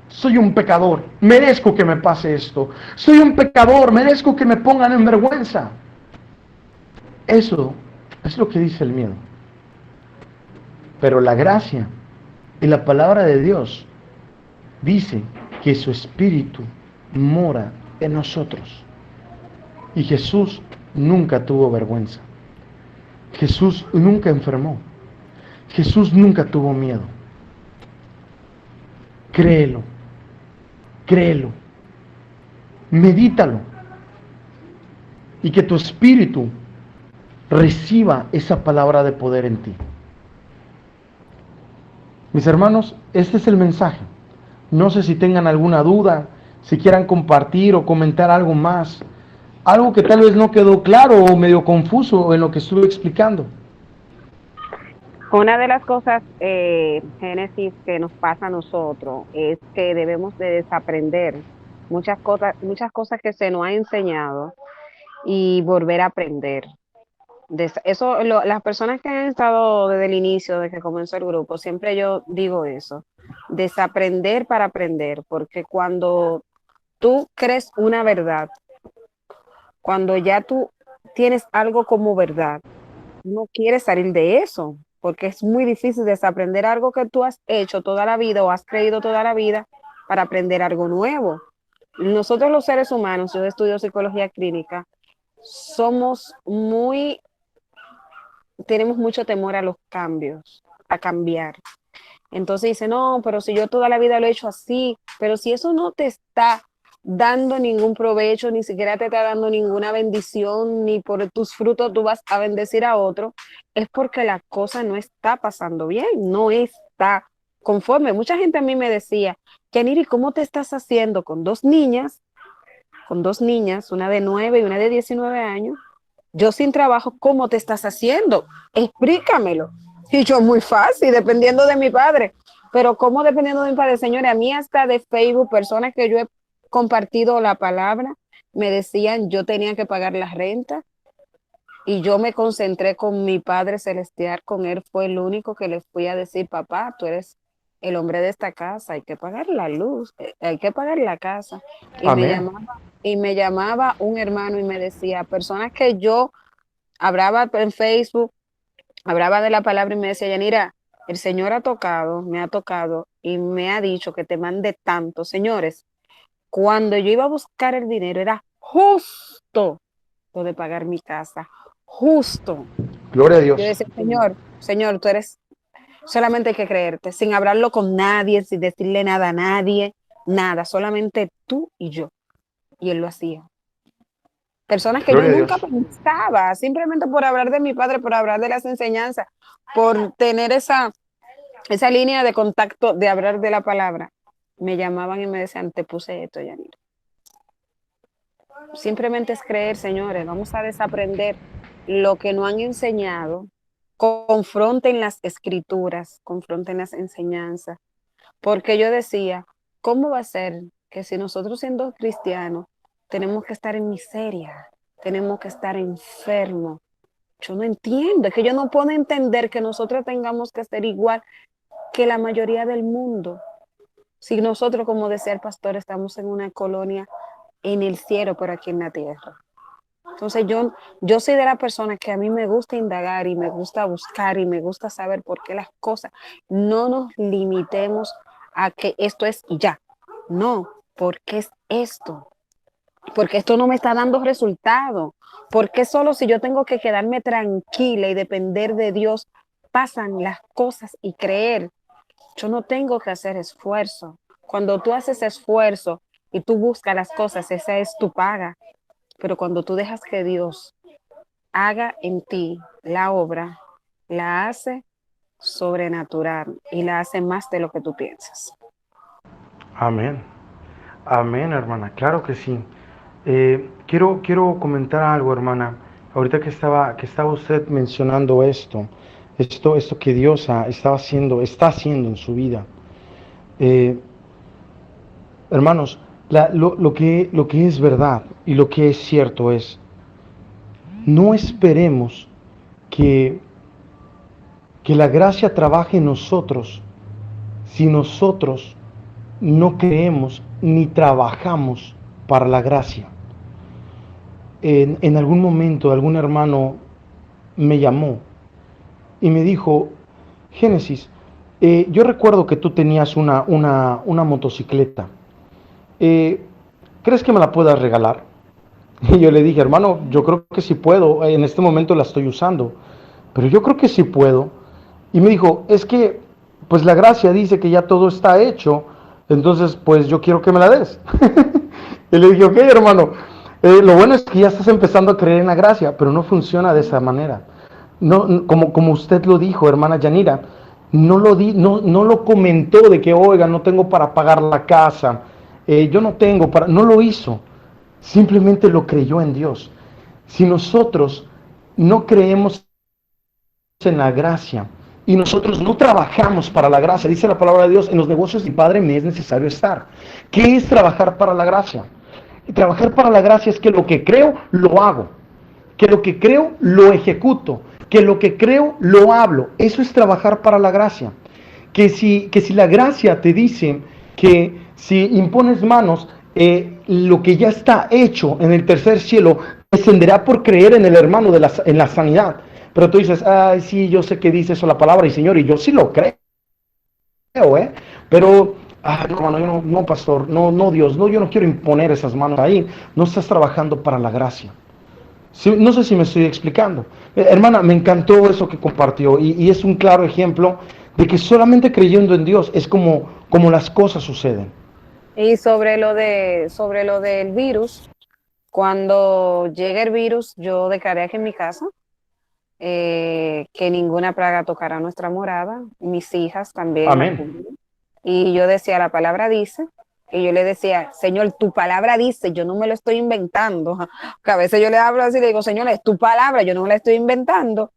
Soy un pecador, merezco que me pase esto. Soy un pecador, merezco que me pongan en vergüenza. Eso es lo que dice el miedo. Pero la gracia y la palabra de Dios dice que su Espíritu mora en nosotros. Y Jesús nunca tuvo vergüenza. Jesús nunca enfermó. Jesús nunca tuvo miedo. Créelo. Créelo. Medítalo. Y que tu espíritu reciba esa palabra de poder en ti. Mis hermanos, este es el mensaje. No sé si tengan alguna duda, si quieran compartir o comentar algo más. Algo que tal vez no quedó claro o medio confuso en lo que estuve explicando. Una de las cosas, Génesis, que nos pasa a nosotros es que debemos de desaprender muchas cosas que se nos ha enseñado y volver a aprender. Las personas que han estado desde el inicio, desde que comenzó el grupo, siempre yo digo eso, desaprender para aprender, porque cuando tú crees una verdad, cuando ya tú tienes algo como verdad, no quieres salir de eso, porque es muy difícil desaprender algo que tú has hecho toda la vida o has creído toda la vida para aprender algo nuevo. Nosotros los seres humanos, yo estudio psicología clínica, tenemos mucho temor a los cambios, a cambiar. Entonces dice, no, pero si yo toda la vida lo he hecho así, pero si eso no te está dando ningún provecho, ni siquiera te está dando ninguna bendición, ni por tus frutos tú vas a bendecir a otro, es porque la cosa no está pasando bien, no está conforme. Mucha gente a mí me decía, Yaniri, ¿cómo te estás haciendo con dos niñas, una de 9 y una de 19 años? Yo sin trabajo, ¿cómo te estás haciendo? Explícamelo. Y yo, muy fácil, dependiendo de mi padre. Pero ¿cómo dependiendo de mi padre? Señores, a mí hasta de Facebook, personas que yo he compartido la palabra, me decían yo tenía que pagar la renta y yo me concentré con mi Padre Celestial, con él fue el único que le fui a decir, papá, tú eres el hombre de esta casa, hay que pagar la luz, hay que pagar la casa. Y me llamaba un hermano y me decía, personas que yo hablaba en Facebook, hablaba de la palabra y me decía, Yanira, el Señor me ha tocado y me ha dicho que te mande tanto. Señores, cuando yo iba a buscar el dinero era justo lo de pagar mi casa, justo. Gloria a Dios. Yo decía, Señor, tú eres, solamente hay que creerte, sin hablarlo con nadie, sin decirle nada a nadie, nada, solamente tú y yo. Y él lo hacía. Personas que Gloria yo nunca pensaba, simplemente por hablar de mi padre, por hablar de las enseñanzas, por tener esa línea de contacto de hablar de la palabra, me llamaban y me decían, te puse esto, Yanira. Simplemente es creer, señores, vamos a desaprender lo que nos han enseñado, confronten las escrituras, confronten las enseñanzas, porque yo decía, ¿cómo va a ser que si nosotros siendo cristianos tenemos que estar en miseria, tenemos que estar enfermos? Yo no entiendo, es que yo no puedo entender que nosotros tengamos que ser igual que la mayoría del mundo. Si nosotros, como decía el pastor, estamos en una colonia en el cielo, pero aquí en la tierra. Entonces yo soy de la persona que a mí me gusta indagar y me gusta buscar y me gusta saber por qué las cosas. No nos limitemos a que esto es ya. No, ¿por qué es esto? Porque esto no me está dando resultado. Porque solo si yo tengo que quedarme tranquila y depender de Dios, pasan las cosas y creer. Yo no tengo que hacer esfuerzo. Cuando tú haces esfuerzo y tú buscas las cosas, esa es tu paga. Pero cuando tú dejas que Dios haga en ti la obra, la hace sobrenatural y la hace más de lo que tú piensas. Amén. Amén, hermana. Claro que sí. Quiero comentar algo, hermana. Ahorita que estaba usted mencionando esto que Dios está haciendo en su vida. Hermanos, lo que es verdad y lo que es cierto es, no esperemos que que la gracia trabaje en nosotros si nosotros no creemos ni trabajamos para la gracia. En algún momento algún hermano me llamó y me dijo, Génesis, yo recuerdo que tú tenías una motocicleta. ¿Crees que me la puedas regalar? Y yo le dije, hermano, yo creo que sí puedo, en este momento la estoy usando, pero yo creo que sí puedo. Y me dijo, es que, pues la gracia dice que ya todo está hecho, entonces pues yo quiero que me la des. Y le dije, ok, hermano, lo bueno es que ya estás empezando a creer en la gracia, pero no funciona de esa manera. No, como usted lo dijo, hermana Yanira, no lo comentó de que, oiga, no tengo para pagar la casa, yo no tengo para, no lo hizo, simplemente lo creyó en Dios. Si nosotros no creemos en la gracia y nosotros no trabajamos para la gracia, dice la palabra de Dios, en los negocios de mi Padre me es necesario estar. ¿Qué es trabajar para la gracia? Y trabajar para la gracia es que lo que creo, lo hago, que lo que creo, lo ejecuto, que lo que creo, lo hablo. Eso es trabajar para la gracia. Que si la gracia te dice que si impones manos, lo que ya está hecho en el tercer cielo descenderá por creer en el hermano en la sanidad. Pero tú dices, ay, sí, yo sé que dice eso la palabra y Señor, y yo sí lo creo, pero, no, hermano, yo no, pastor, no, Dios, no, yo no quiero imponer esas manos ahí. No estás trabajando para la gracia. Sí, no sé si me estoy explicando. Hermana, me encantó eso que compartió y es un claro ejemplo de que solamente creyendo en Dios es como las cosas suceden. Y sobre lo del virus, cuando llegue el virus, yo declaré aquí en mi casa que ninguna plaga tocará nuestra morada, mis hijas también la Amén. cubren. Y yo decía, la palabra dice, y yo le decía, Señor, tu palabra dice, yo no me lo estoy inventando. Que a veces yo le hablo así y le digo, Señor, es tu palabra, yo no me la estoy inventando,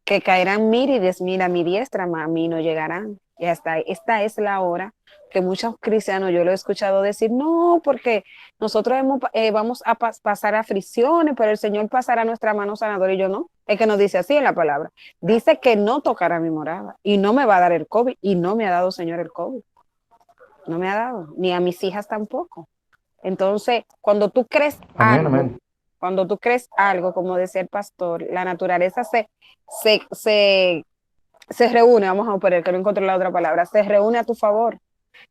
que caerán mil y 10,000 a mi diestra, mas a mí no llegarán. Y hasta esta es la hora que muchos cristianos yo lo he escuchado decir, no, porque nosotros vamos a pasar aflicciones, pero el Señor pasará nuestra mano sanadora. Y yo no, es que nos dice así en la palabra. Dice que no tocará mi morada y no me va a dar el COVID y no me ha dado, Señor, el COVID. No me ha dado, ni a mis hijas tampoco. Entonces, cuando tú crees Amén, algo, amén. cuando tú crees algo, como decía el pastor, la naturaleza se, se, se reúne, vamos a poner que no encontré la otra palabra, se reúne a tu favor.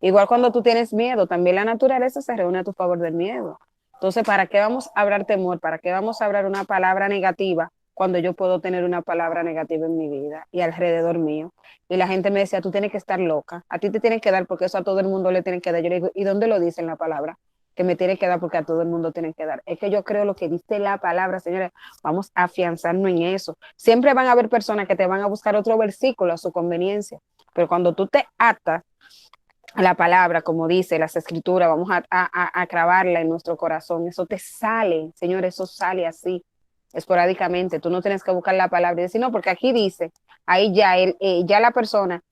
Igual cuando tú tienes miedo, también la naturaleza se reúne a tu favor del miedo. Entonces, ¿para qué vamos a hablar temor? ¿Para qué vamos a hablar una palabra negativa cuando yo puedo tener una palabra negativa en mi vida y alrededor mío? Y la gente me decía, tú tienes que estar loca, a ti te tienen que dar porque eso a todo el mundo le tienen que dar. Yo le digo, ¿y dónde lo dice en la palabra? Que me tiene que dar porque a todo el mundo tienen que dar. Es que yo creo lo que dice la palabra, señores, vamos a afianzarnos en eso. Siempre van a haber personas que te van a buscar otro versículo a su conveniencia, pero cuando tú te atas a la palabra, como dice las escrituras, vamos a clavarla en nuestro corazón, eso te sale, Señor, eso sale así, esporádicamente, tú no tienes que buscar la palabra y decir, no, porque aquí dice, ahí ya la persona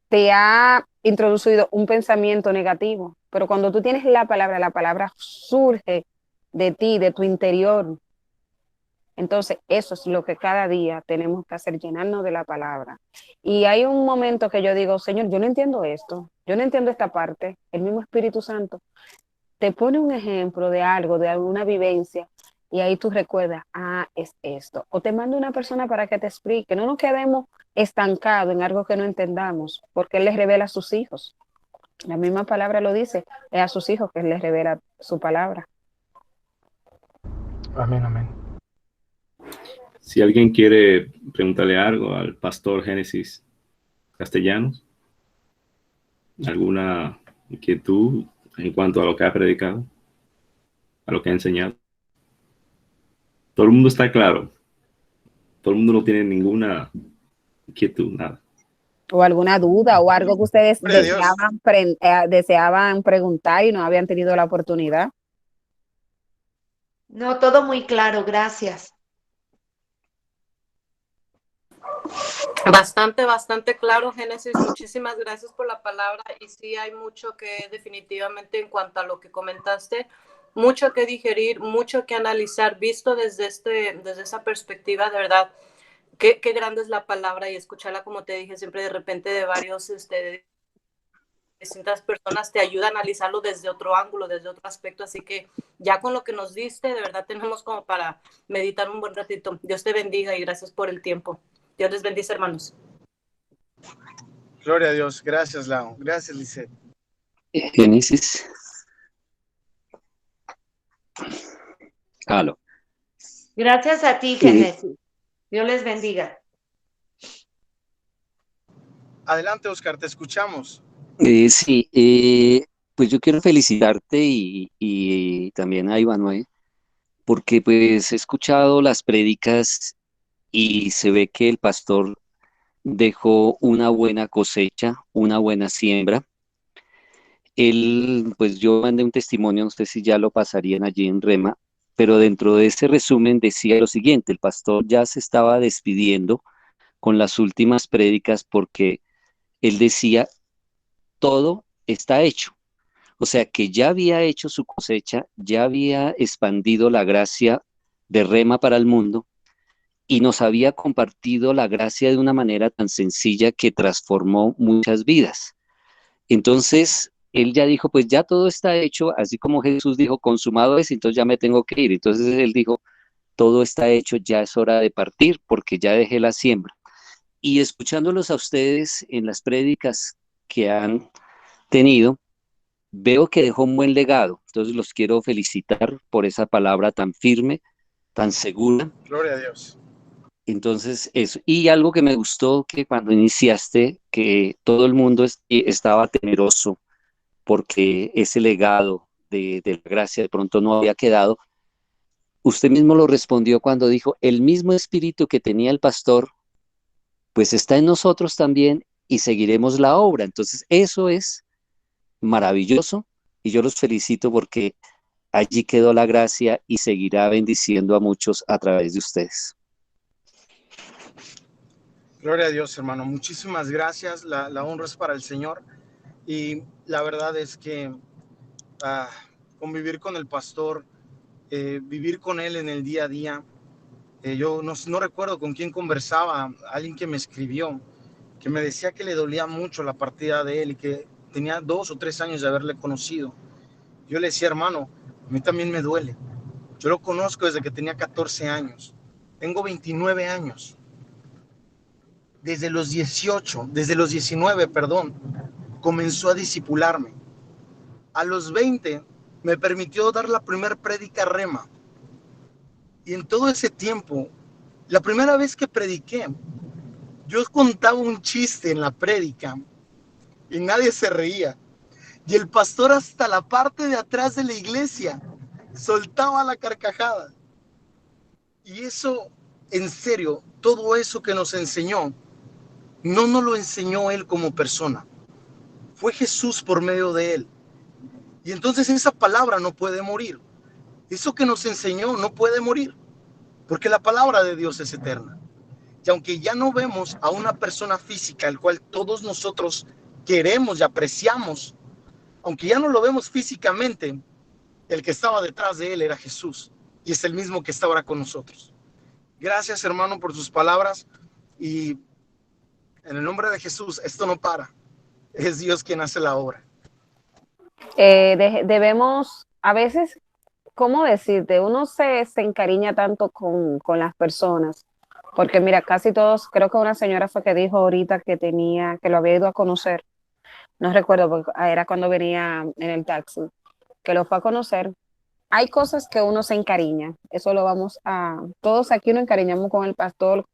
te ha introducido un pensamiento negativo, pero cuando tú tienes la palabra surge de ti, de tu interior. Entonces, eso es lo que cada día tenemos que hacer, llenarnos de la palabra. Y hay un momento que yo digo, Señor, yo no entiendo esto, yo no entiendo esta parte. El mismo Espíritu Santo te pone un ejemplo de algo, de alguna vivencia, y ahí tú recuerdas, es esto. O te manda una persona para que te explique. No nos quedemos estancados en algo que no entendamos, porque Él les revela a sus hijos. La misma palabra lo dice, es a sus hijos que Él les revela su palabra. Amén, amén. Si alguien quiere preguntarle algo al pastor Génesis Castellanos, alguna inquietud en cuanto a lo que ha predicado, a lo que ha enseñado. Todo el mundo está claro. Todo el mundo no tiene ninguna inquietud, nada. O alguna duda o algo que ustedes deseaban preguntar y no habían tenido la oportunidad. No, todo muy claro, gracias. Bastante claro, Génesis. Muchísimas gracias por la palabra. Y sí, hay mucho que definitivamente en cuanto a lo que comentaste, mucho que digerir, mucho que analizar, visto desde esa perspectiva, de verdad. qué grande es la palabra y escucharla, como te dije, siempre de repente de varios, de distintas personas te ayuda a analizarlo desde otro ángulo, desde otro aspecto, así que ya con lo que nos diste, de verdad tenemos como para meditar un buen ratito. Dios te bendiga y gracias por el tiempo. Dios les bendice, hermanos. Gloria a Dios. Gracias, Lau. Gracias, Lisette. Génesis. Aló. Gracias a ti, Génesis. Dios les bendiga. Adelante, Oscar, te escuchamos. Sí, pues yo quiero felicitarte y también a Iván, porque pues he escuchado las prédicas y se ve que el pastor dejó una buena cosecha, una buena siembra. Él, pues yo mandé un testimonio, no sé si ya lo pasarían allí en Rema, pero dentro de ese resumen decía lo siguiente: el pastor ya se estaba despidiendo con las últimas prédicas porque él decía, todo está hecho. O sea que ya había hecho su cosecha, ya había expandido la gracia de Rema para el mundo y nos había compartido la gracia de una manera tan sencilla que transformó muchas vidas. Entonces, él ya dijo, pues ya todo está hecho, así como Jesús dijo, consumado es, entonces ya me tengo que ir. Entonces él dijo, todo está hecho, ya es hora de partir porque ya dejé la siembra. Y escuchándolos a ustedes en las prédicas que han tenido, veo que dejó un buen legado. Entonces los quiero felicitar por esa palabra tan firme, tan segura. Gloria a Dios. Entonces, eso. Y algo que me gustó, que cuando iniciaste, que todo el mundo estaba temeroso porque ese legado de la gracia de pronto no había quedado. Usted mismo lo respondió cuando dijo, el mismo espíritu que tenía el pastor, pues está en nosotros también y seguiremos la obra. Entonces, eso es maravilloso y yo los felicito porque allí quedó la gracia y seguirá bendiciendo a muchos a través de ustedes. Gloria a Dios, hermano. Muchísimas gracias. La honra es para el Señor. Y la verdad es que convivir con el pastor, vivir con él en el día a día. Yo no recuerdo con quién conversaba, alguien que me escribió, que me decía que le dolía mucho la partida de él y que tenía 2 o 3 años de haberle conocido. Yo le decía, hermano, a mí también me duele. Yo lo conozco desde que tenía 14 años. Tengo 29 años. Desde los 19, perdón, comenzó a discipularme. A los 20 me permitió dar la primer prédica Rema. Y en todo ese tiempo, la primera vez que prediqué, yo contaba un chiste en la prédica y nadie se reía. Y el pastor hasta la parte de atrás de la iglesia soltaba la carcajada. Y eso, en serio, todo eso que nos enseñó, no nos lo enseñó él como persona. Fue Jesús por medio de él. Y entonces esa palabra no puede morir. Eso que nos enseñó no puede morir, porque la palabra de Dios es eterna. Y aunque ya no vemos a una persona física, al cual todos nosotros queremos y apreciamos, aunque ya no lo vemos físicamente, el que estaba detrás de él era Jesús, y es el mismo que está ahora con nosotros. Gracias, hermano, por sus palabras, y en el nombre de Jesús, esto no para. Es Dios quien hace la obra. Debemos, a veces, ¿cómo decirte? Uno se encariña tanto con las personas, porque mira, casi todos, creo que una señora fue que dijo ahorita que lo había ido a conocer, no recuerdo, porque era cuando venía en el taxi, que lo fue a conocer. Hay cosas que uno se encariña, eso lo todos aquí nos encariñamos con el pastor,